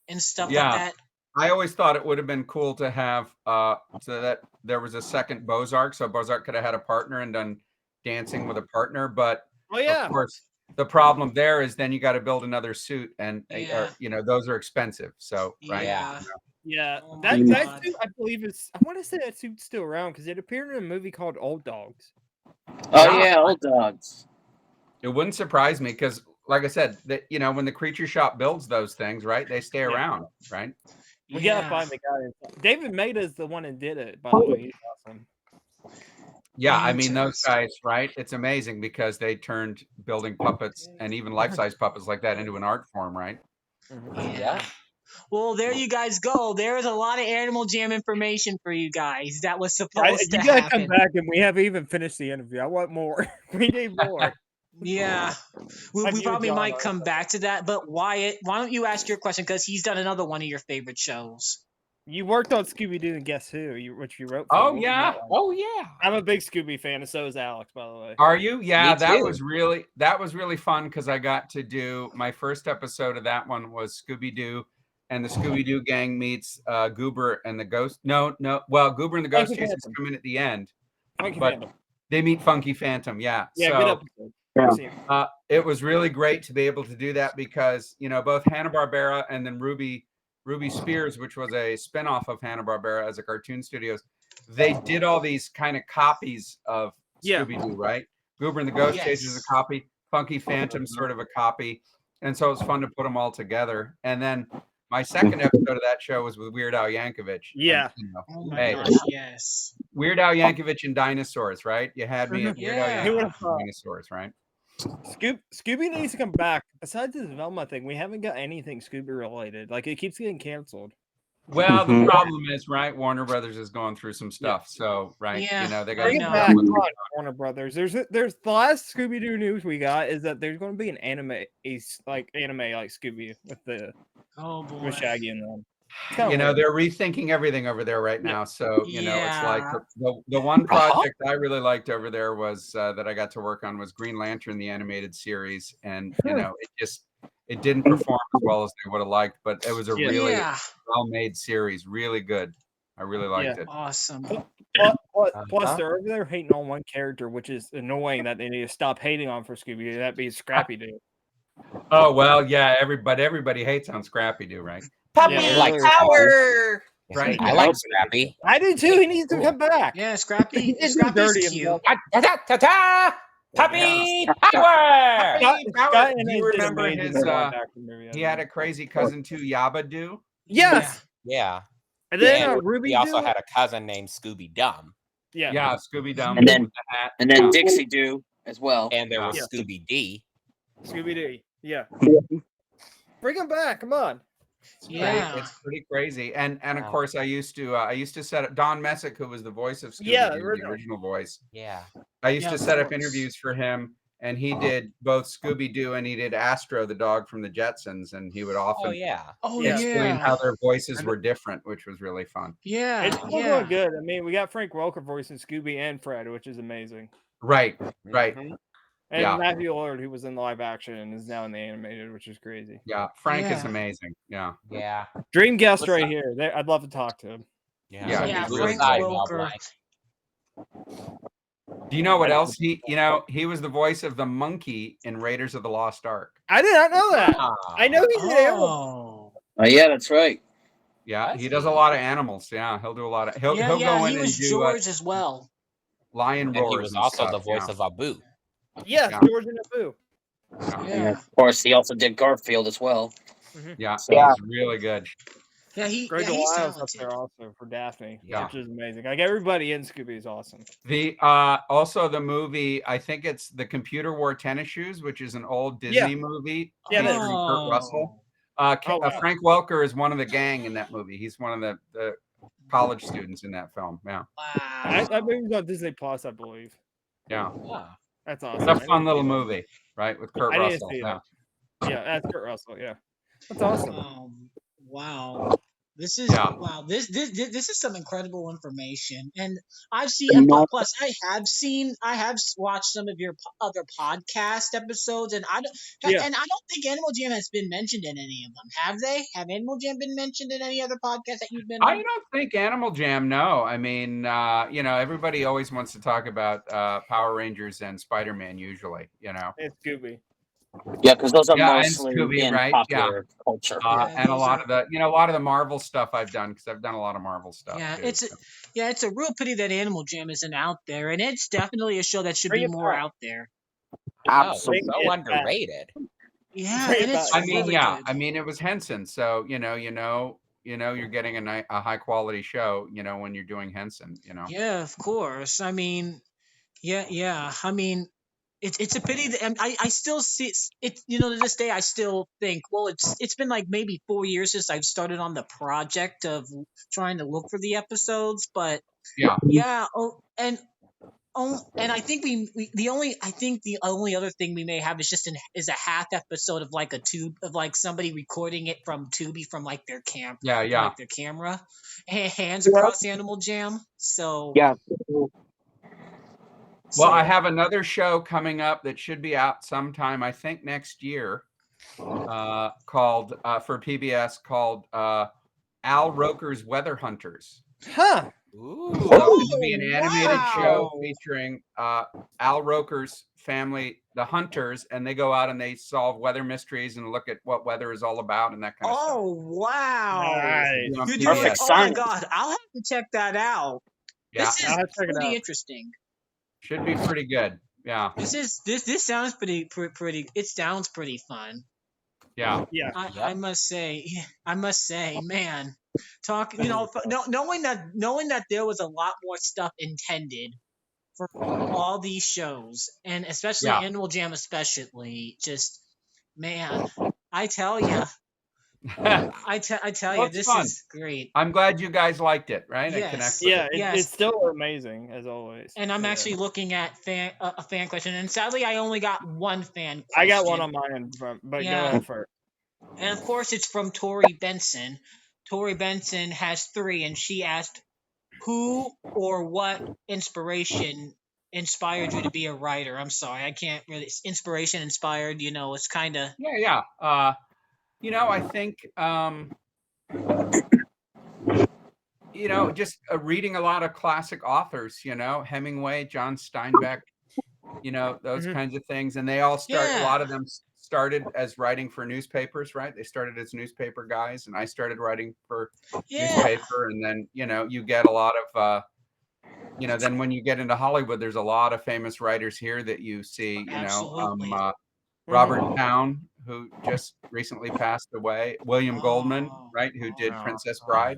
and stuff like that. I always thought it would have been cool to have so that there was a second Bozark, so Bozark could have had a partner and done dancing with a partner. But of course, the problem there is then you got to build another suit, and those are expensive. So Yeah. Yeah, Oh that God. suit, I believe I want to say that suit's still around because it appeared in a movie called Old Dogs. Oh, yeah, Old Dogs. It wouldn't surprise me because, like I said, that when the Creature Shop builds those things, right, they stay around, right? We gotta find the guy. David Maida's the one that did it, by the way. He's awesome. Yeah, I mean, those guys, right? It's amazing because they turned building puppets and even life-size puppets like that into an art form, right? Yeah. Well, there you guys go. There's a lot of Animal Jam information for you guys that was supposed to You gotta happen. come back, and we haven't even finished the interview. I want more. We need more. Yeah. We probably might come back to that. But Wyatt, why don't you ask your question? Because he's done another one of your favorite shows. You worked on Scooby-Doo and Guess Who, which you wrote for. Oh, yeah. Oh, yeah. I'm a big Scooby fan, and so is Alex, by the way. Are you? Yeah, Me that too. was really fun because I got to do my first episode of that one was Scooby-Doo, and the Scooby-Doo gang meets Goober and the Ghost. No. Well, Goober and the Ghost Chasers come in at the end. Funky but Phantom. They meet Funky Phantom, yeah. Yeah, so, good episode. It was really great to be able to do that because, both Hanna-Barbera and then Ruby Spears, which was a spinoff of Hanna-Barbera as a cartoon studios, they did all these kind of copies of Scooby-Doo, right? Goober and the Ghost Chasers is a copy, Funky Phantom sort of a copy. And so it was fun to put them all together. And then my second episode of that show was with Weird Al Yankovic. Yeah. And, Oh my hey, gosh, yes. Weird Al Yankovic and dinosaurs, right? You had me at Weird Al Yeah. Yankovic and dinosaurs, right? Scooby needs to come back. Besides the Velma thing, we haven't got anything Scooby related. Like, it keeps getting canceled. Well, the problem is, right, Warner Brothers is going through some stuff. So, right, Yeah, you know, they got Bring it know. back, come on, Warner Brothers. There's the last Scooby Doo news we got is that there's going to be an anime like Scooby with Oh with boy. Shaggy and them. You know, they're rethinking everything over there right now. So, you know, it's like the one project I really liked over there was that I got to work on was Green Lantern, the animated series. And, you know, it didn't perform as well as they would have liked, but it was a really well-made series. Really good. I really liked it. Awesome. Plus, they're over there hating on one character, which is annoying that they need to stop hating on for Scooby. That be Scrappy Doo. Oh, well, yeah, everybody hates on Scrappy Doo, right? Puppy power. Right. I like Scrappy. I do too. He needs to come back. Yeah, Scrappy. It's Scrappy's cute. Puppy power. Do you remember his? He had a crazy cousin too, Yabba Doo. Yes. Yeah. And then Ruby. He also had a cousin named Scooby Dum. Yeah, Scooby Dum. And then Dixie Doo as well. And there was Scooby D. Scooby D. Yeah. Bring him back. Come on. It's pretty crazy. And of course I used to set up Don Messick, who was the voice of Scooby Doo, the original voice. Yeah. I used to set up interviews for him, and he did both Scooby Doo and he did Astro, the dog from the Jetsons, and he would often explain how their voices were different, which was really fun. Yeah. It's still going good. I mean, we got Frank Welker voicing Scooby and Fred, which is amazing. Right. And Matthew Lillard, who was in live action and is now in the animated, which is crazy. Yeah, Frank is amazing. Yeah. Dream guest right here. I'd love to talk to him. Frank Welker. Do you know what else he was the voice of the monkey in Raiders of the Lost Ark. I did not know that. I know he's there. Oh yeah, that's right. Yeah, he does a lot of animals. Yeah, he'll do a lot of he'll go in he was and do George as well. Lion roars. And he was also the voice of Abu. Yes, George and Abu. And of course, he also did Garfield as well. Yeah, so it's really good. Yeah, he's up there also for Daphne, which is amazing. Like everybody in Scooby is awesome. The also the movie, I think it's The Computer Wore Tennis Shoes, which is an old Disney movie featuring Kurt Russell. Frank Welker is one of the gang in that movie. He's one of the college students in that film. Yeah. I believe it's on Disney Plus, I believe. Yeah. That's awesome. It's a fun little movie, right? With Kurt Russell. Yeah, that's Kurt Russell. Yeah. That's awesome. Wow. This is This is some incredible information, and I've seen. Plus, I have watched some of your other podcast episodes, and I don't think Animal Jam has been mentioned in any of them. Have they? Have Animal Jam been mentioned in any other podcast that you've been on? I don't think Animal Jam. No, I mean, everybody always wants to talk about Power Rangers and Spider-Man. Usually, it's Scooby. Yeah, because those are mostly Scooby, in popular culture. And a lot of the Marvel stuff I've done, because I've done a lot of Marvel stuff. Yeah, too, it's a real pity that Animal Jam isn't out there, and it's definitely a show that should be more out there. Absolutely, so underrated. Yeah, and it's really good. I mean, it was Henson, so you're getting a high quality show, when you're doing Henson, Yeah, of course. I mean, I mean. It's a pity that I still see it. To this day, I still think, well, it's been like maybe 4 years since I've started on the project of trying to look for the episodes, but and I think the only other thing we may have is just is a half episode of like a tube of like somebody recording it from Tubi from like their like their camera, hands across Animal Jam. So Well, I have another show coming up that should be out sometime, I think next year, called for PBS called Al Roker's Weather Hunters. Huh. Ooh. So it'll be an animated show featuring Al Roker's family, the Hunters, and they go out and they solve weather mysteries and look at what weather is all about and that kind of stuff. Oh wow! Nice. You're doing, oh my god! I'll have to check that out. Yeah, this is pretty interesting. Should be pretty good. Yeah. This sounds pretty. It sounds pretty fun. Yeah. Yeah. I must say, man, knowing that there was a lot more stuff intended for all these shows, and especially Yeah. Animal Jam, especially, just man, I tell you, I tell Well, you, it's this fun. is great. I'm glad you guys liked it, right? I connect Yes, with Yeah, it. yes. it's still amazing as always. And I'm So, actually looking at a fan question, and sadly, I only got one fan question. I got one on my end, but go ahead first. And of course, it's from Tori Benson. Tori Benson has 3, and she asked, "Who or what inspiration inspired you to be a writer?" I'm sorry, I can't really. Inspiration, inspired. It's kind of. Yeah. I think just reading a lot of classic authors. Hemingway, John Steinbeck. Those kinds of things, and they all start. A lot of them started as writing for newspapers, right? They started as newspaper guys, and I started writing for newspaper, and then you get a lot of then when you get into Hollywood, there's a lot of famous writers here that you see. Absolutely. Robert Towne, who just recently passed away, William Goldman, right, who did Princess Bride,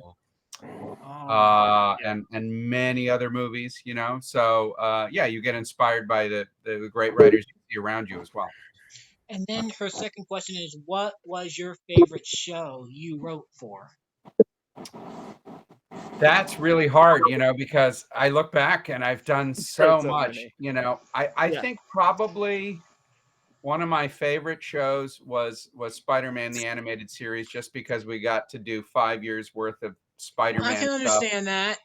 and many other movies. So you get inspired by the great writers you see around you as well. And then her second question is, what was your favorite show you wrote for? That's really hard, because I look back and I've done so much. Many. I think probably one of my favorite shows was Spider-Man the animated series, just because we got to do 5 years worth of Spider-Man I can understand that.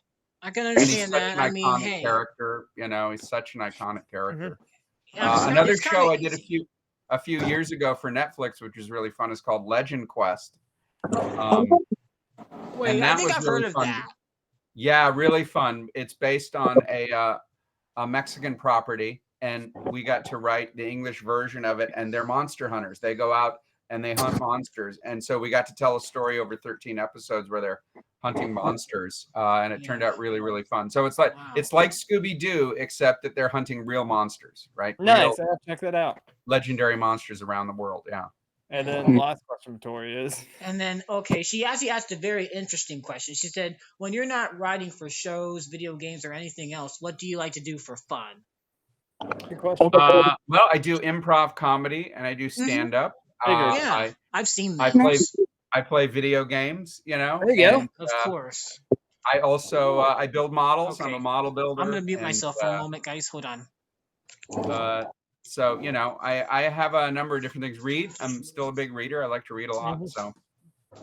And he's such an iconic character. He's such an iconic character. Another show I did a few years ago for Netflix, which was really fun, is called Legend Quest. Wait, I think I've heard of that. Yeah, really fun. It's based on a Mexican property, and we got to write the English version of it. And they're monster hunters. They go out and they hunt monsters. And so we got to tell a story over 13 episodes where they're hunting monsters, and it turned out really, really fun. So it's like Scooby-Doo, except that they're hunting real monsters, right? Nice. I'll check that out. Legendary monsters around the world. Yeah. And then the last question, Tori, is. And then, okay, she actually asked a very interesting question. She said, when you're not writing for shows, video games, or anything else, what do you like to do for fun? Good question. Well, I do improv comedy and I do stand-up. I've seen that. I play video games, There you go. Of course. I also I build models. Okay. I'm a model builder. I'm going to mute myself for a moment, guys. Hold on. So, I have a number of different things. I'm still a big reader. I like to read a lot. So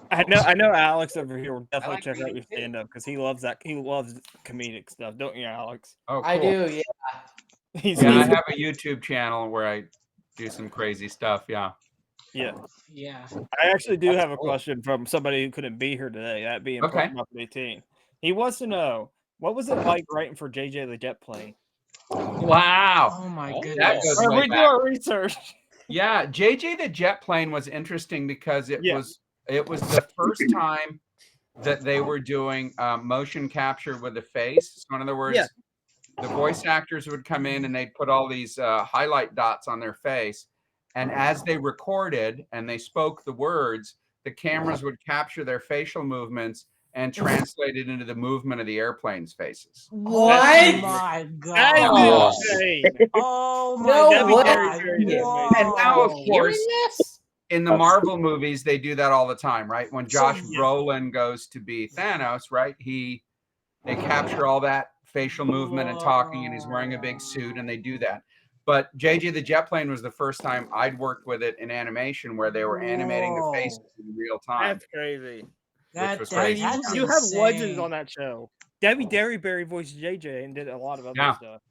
I know Alex over here will definitely check out your stand-up because he loves that. He loves comedic stuff, don't you, Alex? Oh, cool. I do, yeah. I have a YouTube channel where I do some crazy stuff. Yeah. I actually do have a question from somebody who couldn't be here today. That being Puppet 18. He wants to know, what was it like writing for JJ the Jet Plane? Wow. Oh my goodness. We do our research. Yeah, JJ the Jet Plane was interesting because it was the first time that they were doing motion capture with the face. So in other words, the voice actors would come in and they'd put all these highlight dots on their face. And as they recorded and they spoke the words, the cameras would capture their facial movements and translate it into the movement of the airplane's faces. What? Oh my god. Oh my god. And now, of course, in the Marvel movies, they do that all the time, right? When Josh Brolin goes to be Thanos, right? They capture all that facial movement and talking, and he's wearing a big suit, and they do that. But JJ the Jet Plane was the first time I'd worked with it in animation where they were animating the faces in real time. That's crazy. Which was crazy. You have legends on that show. Debbie Derryberry voiced JJ and did a lot of other stuff.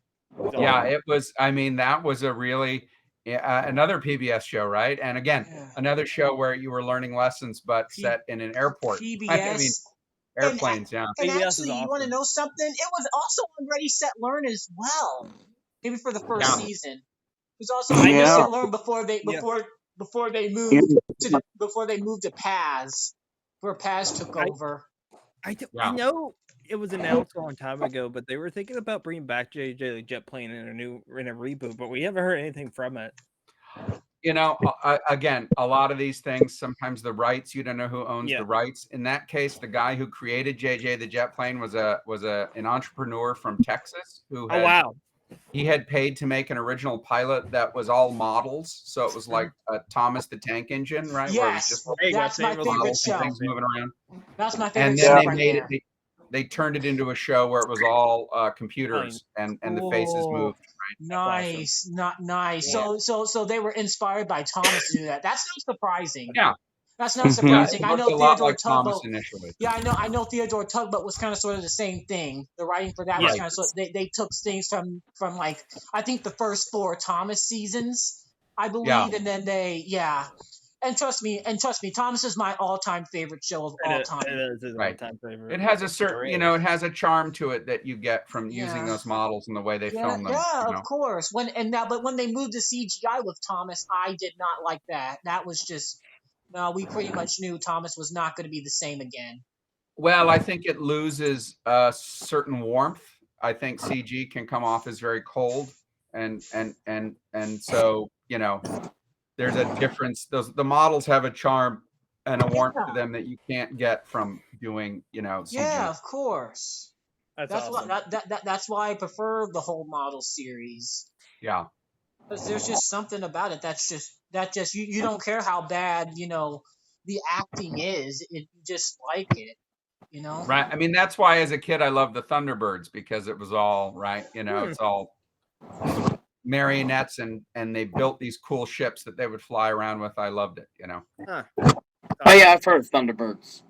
Yeah, it was. I mean, that was a really another PBS show, right? And again, another show where you were learning lessons, but set in an airport. PBS. I mean, airplanes. And PBS actually, you want to know something? It was also on Ready Set Learn as well. Maybe for the first season. It was also on Ready Set Learn before they moved to Paz, where Paz took over. I know it was announced a long time ago, but they were thinking about bringing back JJ the Jet Plane in a reboot, but we haven't heard anything from it. Again, a lot of these things, sometimes the rights, you don't know who owns the rights. In that case, the guy who created JJ the Jet Plane was an entrepreneur from Texas who he had paid to make an original pilot that was all models. So it was like Thomas the Tank Engine, right? Where it was just that's my favorite show. Things moving around. That's my favorite And show. then they turned it into a show where it was all computers and the faces moved. Right? Nice, not nice. Yeah. So they were inspired by Thomas to do that. That's not surprising. Yeah. That's not surprising. I know Theodore Tugboat. Initially. Yeah, I know Theodore Tugboat was kind of sort of the same thing. The writing for that was kind of sort of, they took things from like I think the first 4 Thomas seasons, I believe, and then And trust me, Thomas is my all-time favorite show of all time. It is all-time favorite. It has a certain, it has a charm to it that you get from using those models and the way they film them. Yeah, of course. But when they moved to CGI with Thomas, I did not like that. That was just we pretty much knew Thomas was not going to be the same again. Well, I think it loses a certain warmth. I think CG can come off as very cold, and so there's a difference. The models have a charm and a warmth to them that you can't get from doing, CG. Yeah, of course. That's awesome. That's why I prefer the whole model series. Yeah. Because there's just something about it that just you don't care how bad the acting is. You just like it. Right. I mean, that's why as a kid I loved the Thunderbirds, because it was all right. It's all marionettes and they built these cool ships that they would fly around with. I loved it. Oh yeah, I've heard of Thunderbirds.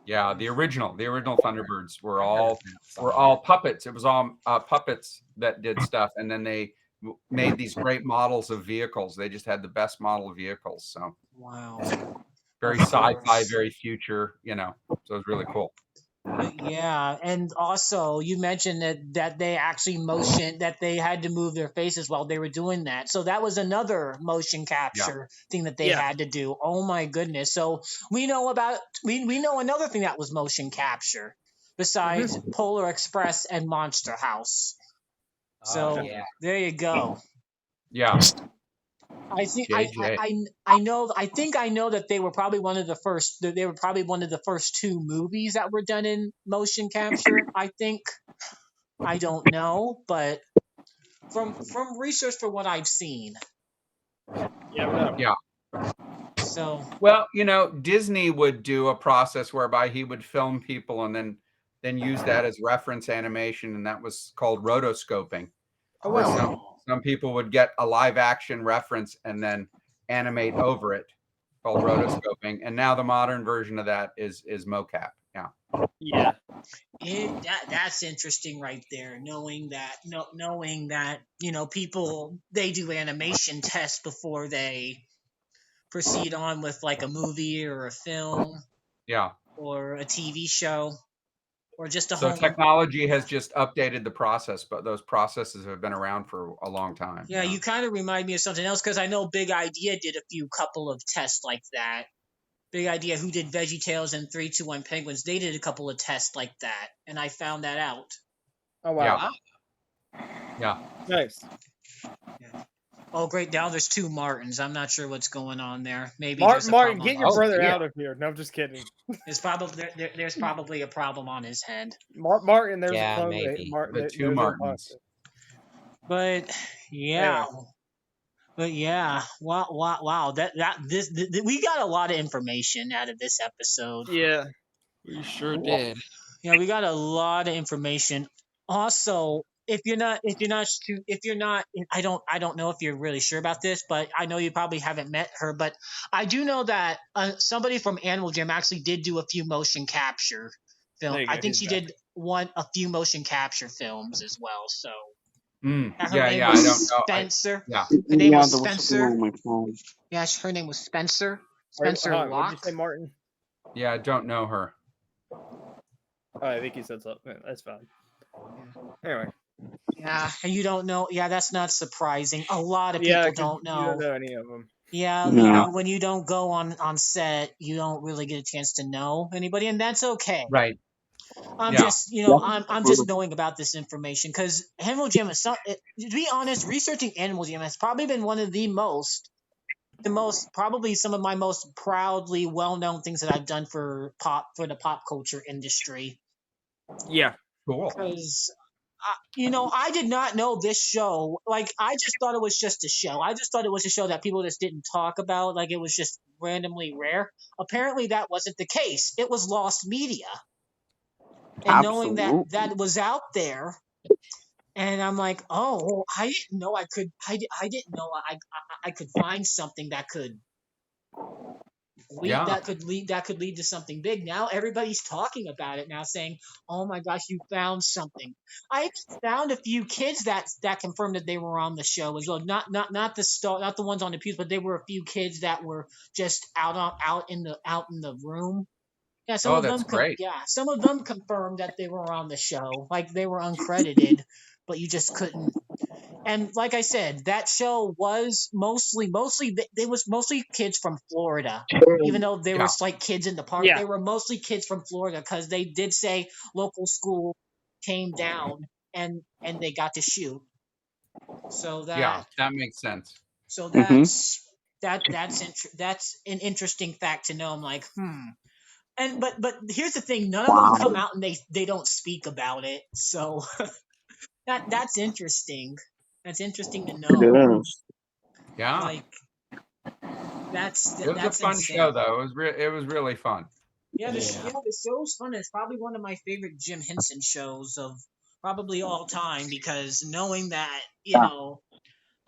Yeah, the original Thunderbirds were all puppets. It was all puppets that did stuff, and then they made these great models of vehicles. They just had the best model of vehicles. So wow, very sci-fi, very future. So it was really cool. Yeah, and also you mentioned that they actually that they had to move their faces while they were doing that. So that was another motion capture thing that they had to do. Oh my goodness. So we know another thing that was motion capture besides Polar Express and Monster House. So there you go. Yeah. I think I know that they were probably one of the first. They were probably one of the first 2 movies that were done in motion capture. I think. I don't know, but from research for what I've seen. Yeah. So well, Disney would do a process whereby he would film people and then use that as reference animation, and that was called rotoscoping. Oh wow. Some people would get a live action reference and then animate over it, called rotoscoping. And now the modern version of that is mocap. Yeah. That's interesting right there. Knowing that people, they do animation tests before they proceed on with like a movie or a film. Yeah. Or a TV show. Or just technology has just updated the process, but those processes have been around for a long time. Yeah, you kind of remind me of something else, because I know Big Idea did a couple of tests like that. Big Idea, who did VeggieTales and 3-2-1 Penguins, they did a couple of tests like that, and I found that out. Oh wow! Yeah. Nice. Yeah. Oh great! Now there's 2 Martins. I'm not sure what's going on there. Maybe Martin, get your brother out of here. No, I'm just kidding. There's probably a problem on his head. Martin, there's a problem. Maybe. The 2 Martins. But yeah. But yeah, wow! We got a lot of information out of this episode. Yeah, we sure did. Yeah, we got a lot of information. Also, if you're not, I don't know if you're really sure about this, but I know you probably haven't met her. But I do know that somebody from Animal Jam actually did do a few motion capture films. I think she did a few motion capture films as well. So. I don't know. Spencer. Yeah. Her name was Spencer. Yeah, her name was Spencer. Spencer Locke. What did you say, Martin? Yeah, I don't know her. Oh, I think he said something. That's fine. Anyway. Yeah, and you don't know. Yeah, that's not surprising. A lot of people don't know. You don't know any of them. Yeah, when you don't go on set, you don't really get a chance to know anybody, and that's okay. Right. I'm just knowing about this information because Animal Jam is to be honest, researching Animal Jam has probably been one of the most probably some of my most proudly well-known things that I've done for the pop culture industry. Yeah. Cool. Because I did not know this show. Like, I just thought it was just a show. I just thought it was a show that people just didn't talk about. Like, it was just randomly rare. Apparently, that wasn't the case. It was lost media. And knowing that was out there, and I'm like, oh, I didn't know I could. I didn't know I could find something that could lead to something big. Now everybody's talking about it now, saying, "Oh my gosh, you found something." I even found a few kids that confirmed that they were on the show as well. Not the ones on the pews, but there were a few kids that were just out in the room. Yeah, That's great. some of them confirmed that they were on the show, like they were uncredited, but you just couldn't. And like I said, that show was mostly they was mostly kids from Florida. Even though there was like kids in the park, they were mostly kids from Florida because they did say local school came down and they got to shoot. So that makes sense. So that's that's an interesting fact to know. I'm like, And but here's the thing: none of them come out and they don't speak about it. So that's interesting. That's interesting to know. Yeah. Like that's it was a fun insane. show though. It was really fun. Yeah, the show's fun. It's probably one of my favorite Jim Henson shows of probably all time, because knowing that,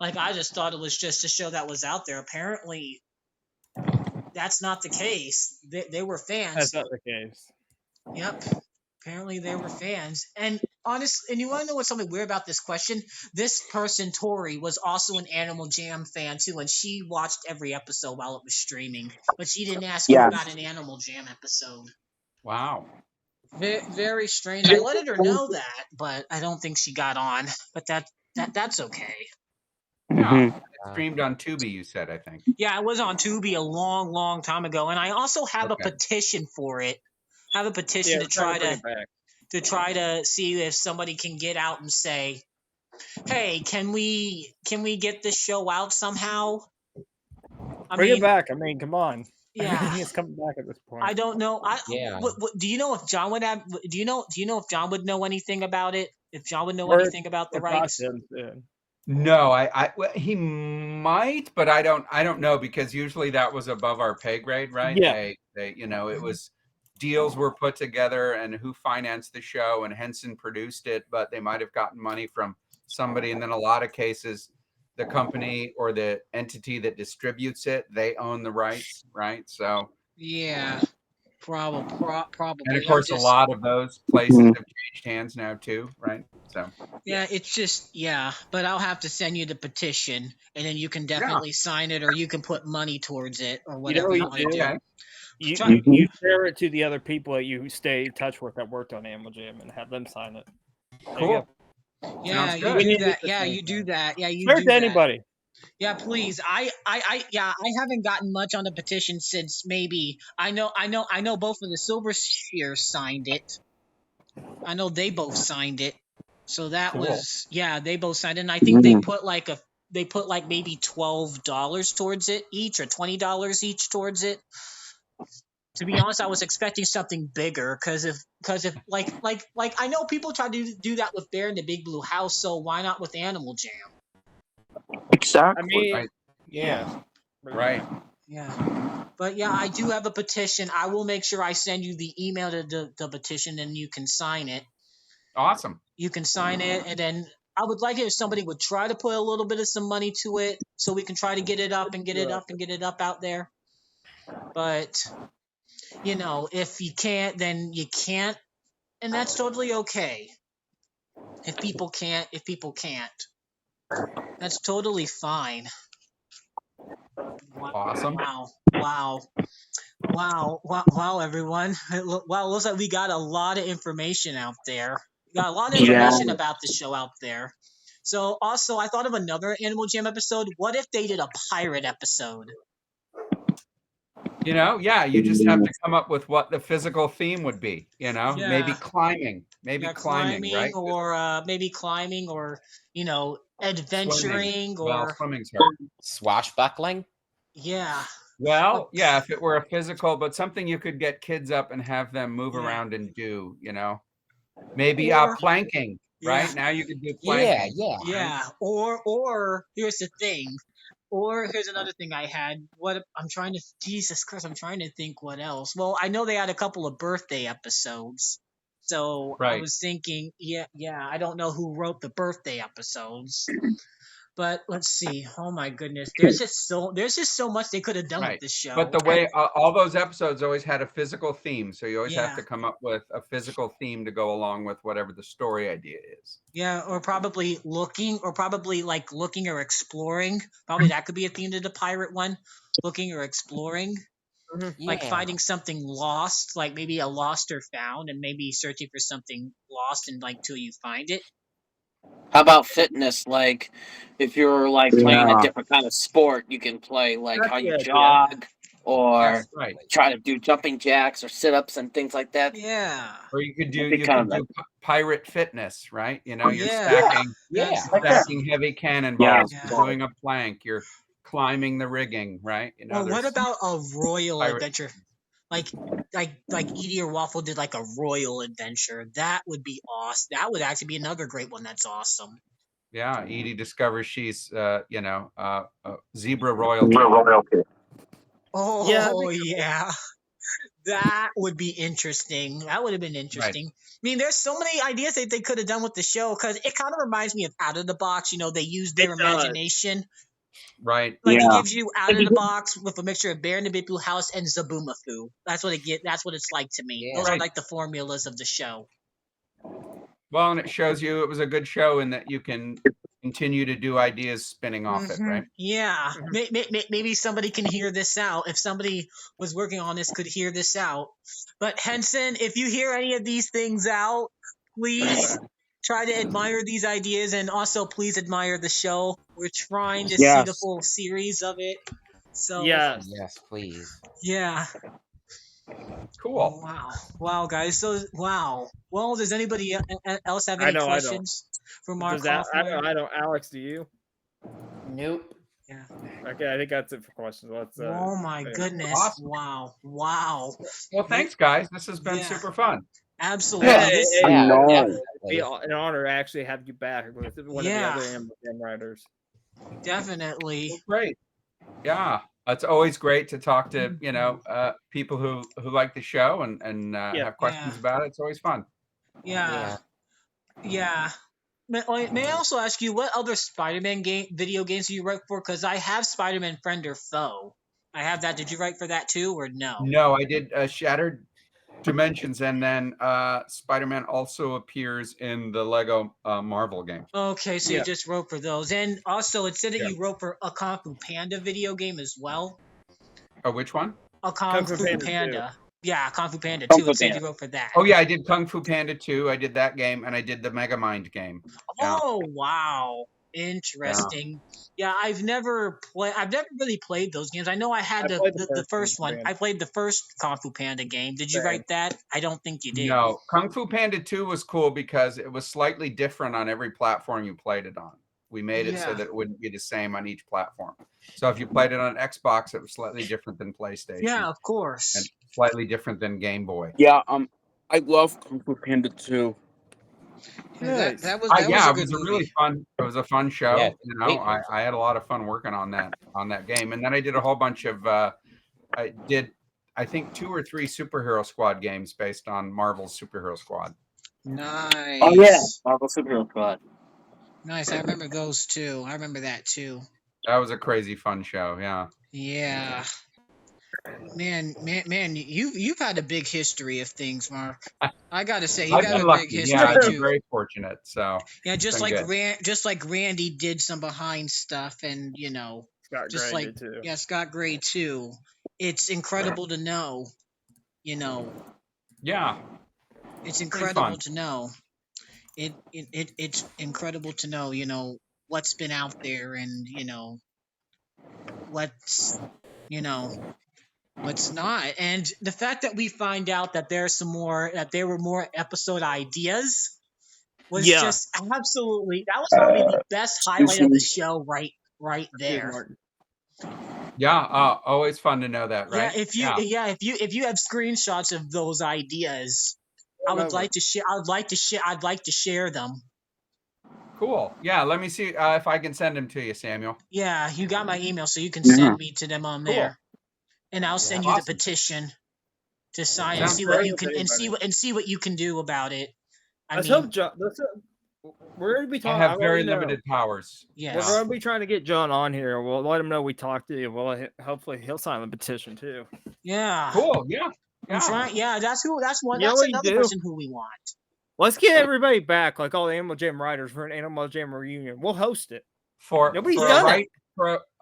like, I just thought it was just a show that was out there. Apparently that's not the case. They were fans. That's not the case. Yep. Apparently they were fans. And honestly, and you want to know what's something weird about this question? This person, Tori, was also an Animal Jam fan too, and she watched every episode while it was streaming. But she didn't ask me about an Animal Jam episode. Wow. Very strange. I let her know that, but I don't think she got on. But that's okay. Yeah. It streamed on Tubi, you said, I think. Yeah, it was on Tubi a long, long time ago, and I also have a petition for it. I have a petition to try to see if somebody can get out and say, "Hey, can we get this show out somehow?" Bring it back. I mean, come on. Yeah, it's coming back at this point. I don't know. Do you know if John would have? Do you know if John would know anything about it? If John would know anything about the rights? No, he might, but I don't know, because usually that was above our pay grade, right? Yeah. They it was deals were put together and who financed the show, and Henson produced it, but they might have gotten money from somebody, and then a lot of cases the company or the entity that distributes it, they own the rights, right? So yeah, probably. And of course, a lot of those places have changed hands now too, right? So yeah, it's just but I'll have to send you the petition, and then you can definitely sign it, or you can put money towards it, or whatever you want to do. You share it to the other people that you stay in touch with that worked on Animal Jam and have them sign it. Cool. Yeah, you do that. Yeah, you do that. Yeah, you share do it to that. anybody. Yeah, please. I haven't gotten much on the petition since maybe I know both of the Silver Spheres signed it. I know they both signed it. So that was they both signed it, and I think they put like maybe $12 towards it each, or $20 each towards it. To be honest, I was expecting something bigger, because if like I know people try to do that with Bear in the Big Blue House, so why not with Animal Jam? Exactly. I mean, right. Yeah. But yeah, I do have a petition. I will make sure I send you the email to the petition, and you can sign it. Awesome. You can sign it, and then I would like it if somebody would try to put a little bit of some money to it, so we can try to get it up and get it up out there. But if you can't, then you can't, and that's totally okay. If people can't, that's totally fine. Awesome. Wow, everyone. Wow, looks like we got a lot of information out there. We got a lot of information about the show out there. So also, I thought of another Animal Jam episode. What if they did a pirate episode? You just have to come up with what the physical theme would be, maybe climbing, right? Or maybe climbing, or adventuring, swimming. or swimming's hard. Swashbuckling. Yeah. Well, yeah, if it were a physical, but something you could get kids up and have them move Yeah. around and do, you know, maybe Or- planking, right? Yeah. Now you could do Yeah, planking. yeah. Yeah. Or here's the thing. Or here's another thing I had. Jesus Christ, I'm trying to think what else. Well, I know they had a couple of birthday episodes. So I Right. was thinking, yeah, I don't know who wrote the birthday episodes. But let's see. Oh my goodness. There's just so much they could have done with Right. this show. But the way all those episodes always had a physical theme, so you always have Yeah. to come up with a physical theme to go along with whatever the story idea is. Yeah, or probably looking or exploring. Probably that could be a theme to the pirate one. Looking or exploring. Like Yeah. finding something lost, like maybe a lost or found, and maybe searching for something lost and like till you find it. How about fitness? Like, if you're like playing a Yeah. different kind of sport, you can play like That's how you the idea. jog, or That's right. try to do jumping jacks or sit-ups and things like that. Yeah. Or you could do That'd be kind of pirate fitness, right? You know, you're Yeah. Yeah. stacking heavy cannonballs, Yeah. you're doing a plank, you're climbing the rigging, right? You know, Or what there's about a royal pirate- adventure? Like Edie or Waffle did like a royal adventure. That would be awesome. That would actually be another great one. That's awesome. yeah, Edie discovers she's zebra royalty. Oh Yeah, yeah. That would be interesting. That would have been interesting. I mean, there's so many ideas that they could have done with the show because it kind of reminds me of Out of the Box. You know, they use their It does. imagination. Right. Like Yeah. it gives you Out of the Box with a mixture of Bear in the Big Blue House and Zaboomafoo. That's what That's what it's like to me. Yeah. Those are Right. like the formulas of the show. Well, and it shows you it was a good show in that you can continue to do ideas spinning off it, right? Yeah. Maybe somebody can hear this out. If somebody was working on this, could hear this out. But Henson, if you hear any of these things out, please try to admire these ideas and also please admire the show. We're trying to see the Yes. full series of it. So Yes. Yes, please. yeah. Cool. Wow, guys. So wow. Well, does anybody else have I any don't. questions for Mark Does that, Hoffmeier? I don't. Alex, do you? Nope. Yeah. Okay, I think that's it for questions. Let's. Oh my yeah. goodness! Awesome. Wow. Well, thanks, guys. This has been Yeah. super fun. Absolutely. Yeah, This- it- I know. It'd be an honor to actually have you back with one Yeah. of the other Animal Jam writers. definitely. Great. Yeah. It's always great to talk to, people who like the show and have questions Yeah. about it. It's always fun. Yeah. Yeah. May I also ask you what other Spider-Man video games do you write for? Because I have Spider-Man Friend or Foe. I have that. Did you write for that too, or no? No, I did Shattered Dimensions, and then Spider-Man also appears in the Lego Marvel game. Okay, so Yeah. you just wrote for those, and also it said that Yeah. you wrote for a Kung Fu Panda video game as well. Oh, which one? A Kung Fu Panda Panda. Yeah, Kung Fu Panda Kung 2. Fu It said Panda. you wrote for that. Oh yeah, I did Kung Fu Panda 2. I did that game, and I did the Megamind game. Yeah. Oh wow, interesting. Yeah, I've never really played those games. I know I had I played the the first first Kung Fu one. Panda. I played the first Kung Fu Panda game. Did you Same. write that? I don't think you did. No, Kung Fu Panda 2 was cool because it was slightly different on every platform you played it on. We made it so Yeah. that it wouldn't be the same on each platform. So if you played it on Xbox, it was slightly different than PlayStation. Yeah, of course. And slightly different than Game Boy. Yeah. I love Kung Fu Panda 2. Nice. That was Yeah, a it good was a movie. really fun. It was a fun show. Yeah, You know, great I had a lot of fun working on that game, and then I did a whole bunch of. I think 2 or 3 Superhero Squad games based on Marvel's Superhero Squad. Nice. Oh yeah, Marvel Superhero Squad. Nice. I remember those too. I remember that too. That was a crazy fun show. Yeah. Yeah. Man, you've had a big history of things, Mark. I gotta say, you I've got been a lucky. big history Yeah, I've been too. very fortunate. So Yeah, just been like good. just like Randy did some behind stuff, and Scott just Gray like did too. yeah, Scott Gray too. It's incredible to know. yeah, It's fun. incredible to know. It's incredible to know. What's been out there, and what's what's not, and the fact that we find out that there were more episode ideas was Yeah. just absolutely, that was probably the best highlight of the show right Cheers, there. Martin. Yeah, always fun to know that, right? If you have screenshots of those ideas, I would like to share. I'd like to share them. Cool. Yeah, let me see if I can send them to you, Samuel. Yeah, you got my email, so you can send me to them on there, and I'll send you the petition to sign and see what you can see what you can do about it. Let's hope John. We're going to be talking. I have very limited powers. Yes. We're going to be trying to get John on here. We'll let him know we talked to you. Well, hopefully he'll sign the petition too. Yeah. Cool. Yeah. I'm trying. Yeah, that's another person who we want. Let's get everybody back, like all the Animal Jam writers, for an Animal Jam reunion. We'll host it. For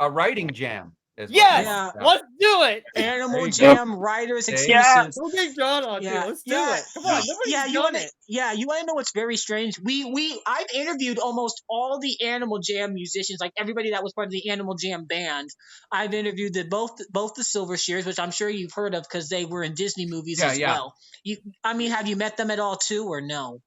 a writing jam. Yes, let's do it. Animal Jam writers exclusive. We'll get John on too. Let's do it. Come on, you want to know what's very strange? I've interviewed almost all the Animal Jam musicians, like everybody that was part of the Animal Jam band. I've interviewed both the Silvershears, which I'm sure you've heard of because they were in Disney movies as well. Have you met them at all too, or no?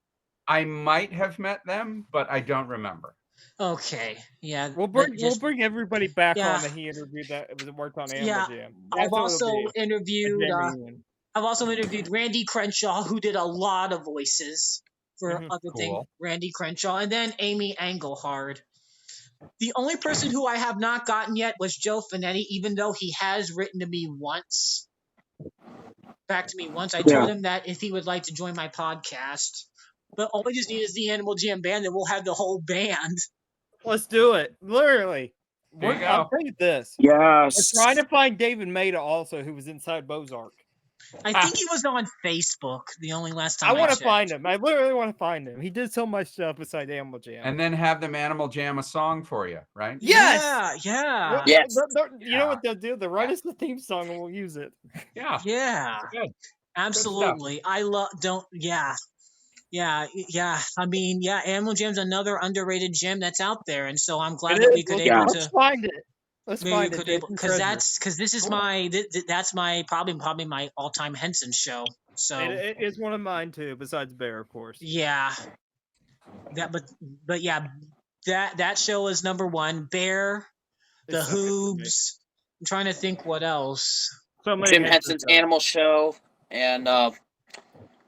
I might have met them, but I don't remember. Okay, yeah. We'll bring everybody back on that he interviewed that worked on Animal Jam. I've also interviewed Randy Crenshaw, who did a lot of voices for other things. Randy Crenshaw, and then Amy Engelhard. The only person who I have not gotten yet was Joe Finetti, even though he has written to me once. Back to me once. I told him that if he would like to join my podcast. But all we just need is the Animal Jam band, and we'll have the whole band. Let's do it. Literally. I'll tell you this. Yes. We're trying to find David Maida also, who was inside Bozark. I think he was on Facebook the only last time I want to find him. I literally want to find him. He did so much stuff beside Animal Jam. And then have them Animal Jam a song for you, right? Yes! Yeah. Yes. You know what they'll do? They'll write us the theme song and we'll use it. Yeah. Yeah. Good. Absolutely. I mean, Animal Jam's another underrated gem that's out there, and so I'm glad that we could able to. Let's find it. Let's find it because this is my probably my all-time Henson show. So it is one of mine too, besides Bear, of course. Yeah, that show is number one. Bear, the Hoobs. I'm trying to think what else. Jim Henson's Animal Show and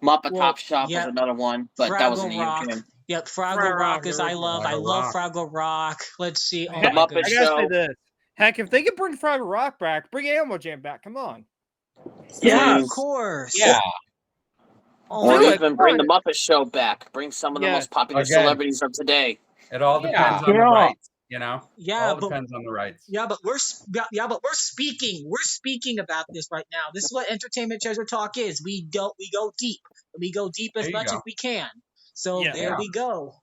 Muppet Top Shop was another one, but Fraggle that was in the Rock. UK. Yep, Fraggle Rock is I love Fraggle Rock. Let's see. The Muppet Show. Say this. Heck, if they could bring Fraggle Rock back, bring Animal Jam back. Come on. Yeah, of course. Yeah. Or even bring the Muppet Show back. Bring some of the most popular celebrities of today. It all depends on the rights, you know. Yeah, all depends on the rights. Yeah, but we're speaking about this right now. This is what Entertainment Treasure Talk is. We go deep. We go deep as much as we can. So there we go.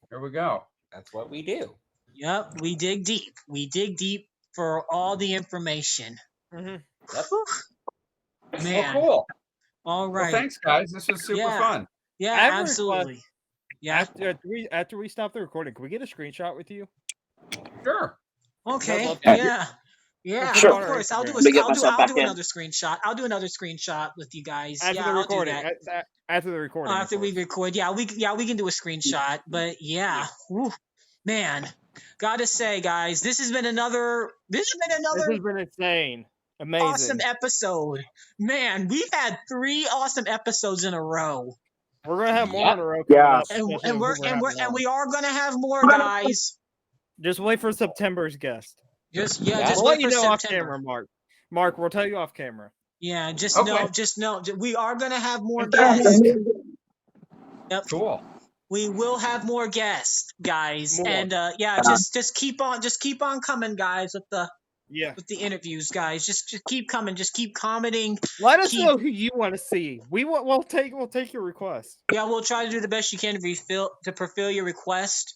Here we go. That's what we do. Yep, we dig deep. We dig deep for all the information. Yep. Man. Well, cool. All right. Well, thanks, guys. This was super fun. Yeah, absolutely. Yeah. After we stop the recording, can we get a screenshot with you? Sure. Okay. Yeah. Sure. Of course. I'll do another screenshot. I'll do another screenshot with you guys. After the recording. After the recording. After we record. We can do a screenshot. But man, gotta say, guys, this has been insane. Amazing. Awesome episode. Man, we've had 3 awesome episodes in a row. We're gonna have more in a row. Yeah. And we are gonna have more, guys. Just wait for September's guest. Just we'll wait let you for know September. Off camera, Mark. Mark, we'll tell you off camera. Yeah, just know we are gonna have more guests. Yep. Cool. We will have more guests, guys. More. And just keep on coming, guys, with the interviews, guys. Just keep coming. Just keep commenting. Let us know who you want to see. We'll take your request. Yeah, we'll try to do the best you can to fulfill your request.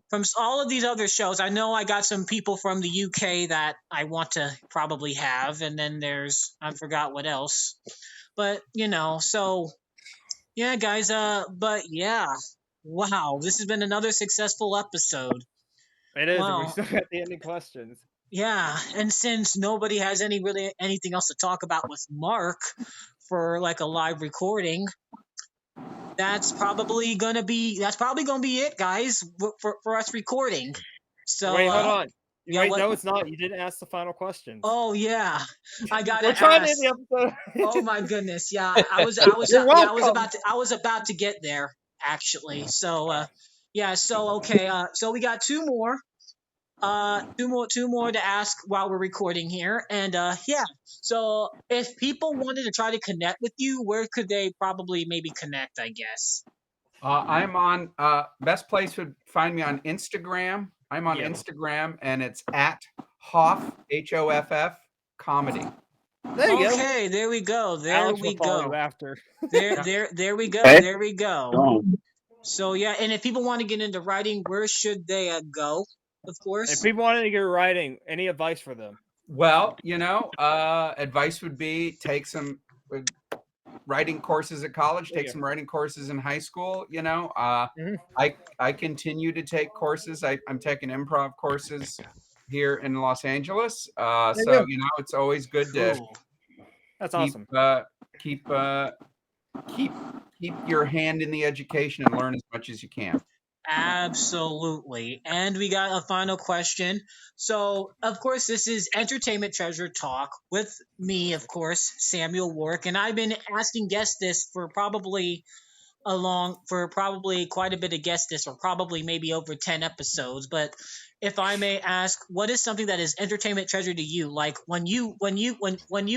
From all of these other shows, I know I got some people from the UK that I want to probably have, and then I forgot what else. But so yeah, guys. Wow, this has been another successful episode. It is. Wow. We still got the ending questions. Yeah, and since nobody has anything else to talk about with Mark for like a live recording, that's probably gonna be it, guys, for us recording. So wait, hold on. Yeah, Wait, what? no, it's not. You didn't ask the final questions. Oh yeah, I gotta We're trying to ask. end the episode. Oh my goodness, yeah, You're yeah, welcome. I was about to get there actually. So, yeah, so okay, so we got two more to ask while we're recording here, and yeah. So if people wanted to try to connect with you, where could they probably maybe connect? I guess. I'm on best place would find me on Instagram. I'm on Yep. Instagram, and it's at Hoff HOFF comedy. There you Okay, there we go. There Alex we will follow you go. after. There we go. Okay. There we go. Oh. So yeah, and if people want to get into writing, where should they go? Of If course. people wanted to get writing, any advice for them? Well, advice would be take some writing courses at college, take some writing courses in high school. I continue to take courses. I'm taking improv courses here in Los Angeles. So it's always good to Cool. That's keep awesome. keep your hand in the education and learn as much as you can. Absolutely. And we got a final question. So, of course, this is Entertainment Treasure Talk with me, of course, Samuel Warwick. And I've been asking guests this for probably quite a bit of guests this, or probably maybe over 10 episodes. But if I may ask, what is something that is entertainment treasure to you? Like when you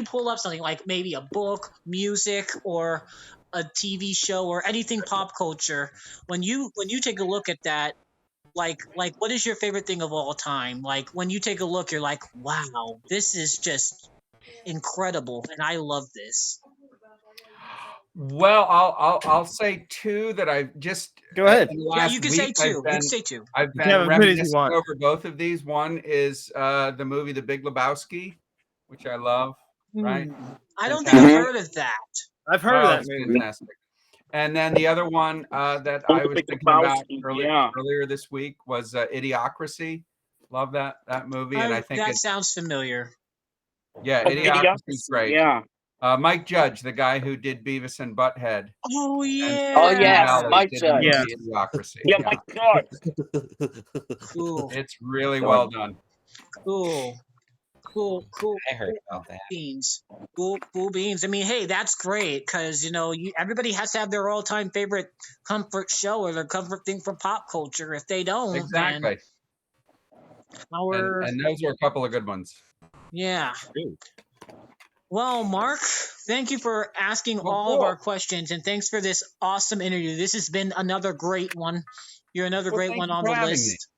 pull up something like maybe a book, music, or a TV show or anything pop culture, when you take a look at that, like what is your favorite thing of all time? Like when you take a look, you're like, wow, this is just incredible, and I love this. Well, I'll say two that I've just Go ahead. Yeah, you can say two. You can say two. I've been have as many as you reminiscing want. over both of these. One is the movie The Big Lebowski, which I love. Right? I don't think I've heard of that. I've heard of that It's movie. fantastic. And then the other one that I was thinking about earlier this week was Idiocracy. Love that movie, and I think that sounds familiar. Yeah, Idiocracy's great. Yeah. Mike Judge, the guy who did Beavis and Butthead. Oh yeah. Oh yes, Mike Judge. Yeah. Idiocracy. Yeah, my God. Cool. It's really well done. Cool. I heard about that. Beans. Cool beans. I mean, hey, that's great because everybody has to have their all-time favorite comfort show or their comfort thing for pop culture. If they don't, Exactly. then and those are a couple of good ones. Yeah. Well, Mark, thank you for asking all of our questions, and thanks for this awesome interview. This has been another great one. You're another great one on the list.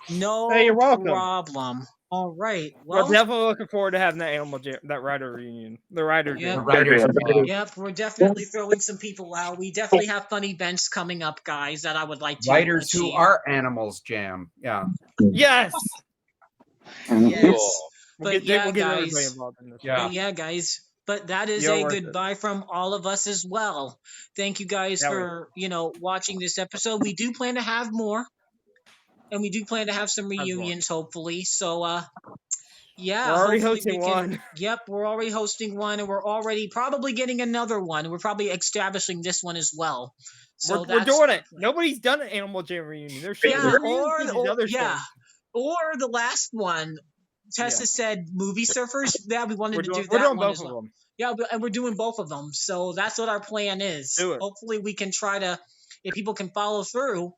No Hey, you're welcome. problem. All right. Well, We're definitely looking forward to having that writer reunion. The writer. Yep. Writers. Yep, we're definitely throwing some people out. We definitely have fun events coming up, guys, that I would like to Writers who achieve. are animals jam. Yeah. Yes. Yes. We'll But get yeah, everybody guys. involved in this. Yeah. But yeah, guys. But that is You're a worth it. goodbye from all of us as well. Thank you guys for, watching this episode. We do plan to have more. And we do plan to have some reunions, hopefully. So, yeah. We're already hopefully hosting one. Yep, we're already hosting one, and we're already probably getting another one. We're probably establishing this one as well. So We're doing it. Nobody's done an Animal Jam reunion. There's or the last one. Tessa said movie surfers. Yeah, we wanted to do that. We're doing one both as of well. them. Yeah, and we're doing both of them. So that's what our plan is. Do it. Hopefully, we can try to. If people can follow through,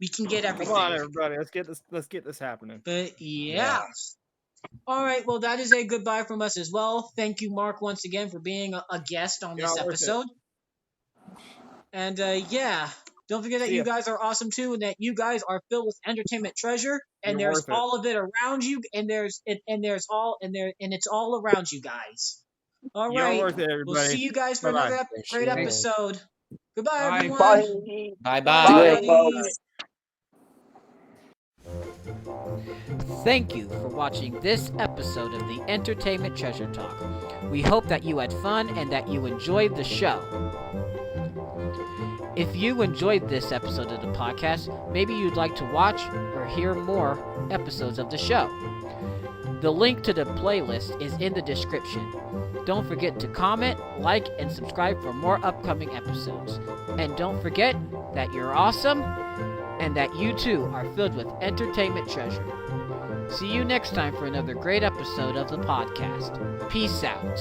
we can get everything. Come on, everybody. Let's get this happening. But yeah. All right. Well, that is a goodbye from us as well. Thank you, Mark, once again for being a guest on this episode. And don't forget that you guys are awesome too, and that you guys are filled with entertainment treasure. And there's all of it around you, and it's all around you guys. All right. You're worth it, everybody. We'll see you guys for another great episode. Goodbye, Bye. everyone. Bye-bye. Thank you for watching this episode of the Entertainment Treasure Talk. We hope that you had fun and that you enjoyed the show. If you enjoyed this episode of the podcast, maybe you'd like to watch or hear more episodes of the show. The link to the playlist is in the description. Don't forget to comment, like, and subscribe for more upcoming episodes. And don't forget that you're awesome and that you too are filled with entertainment treasure. See you next time for another great episode of the podcast. Peace out.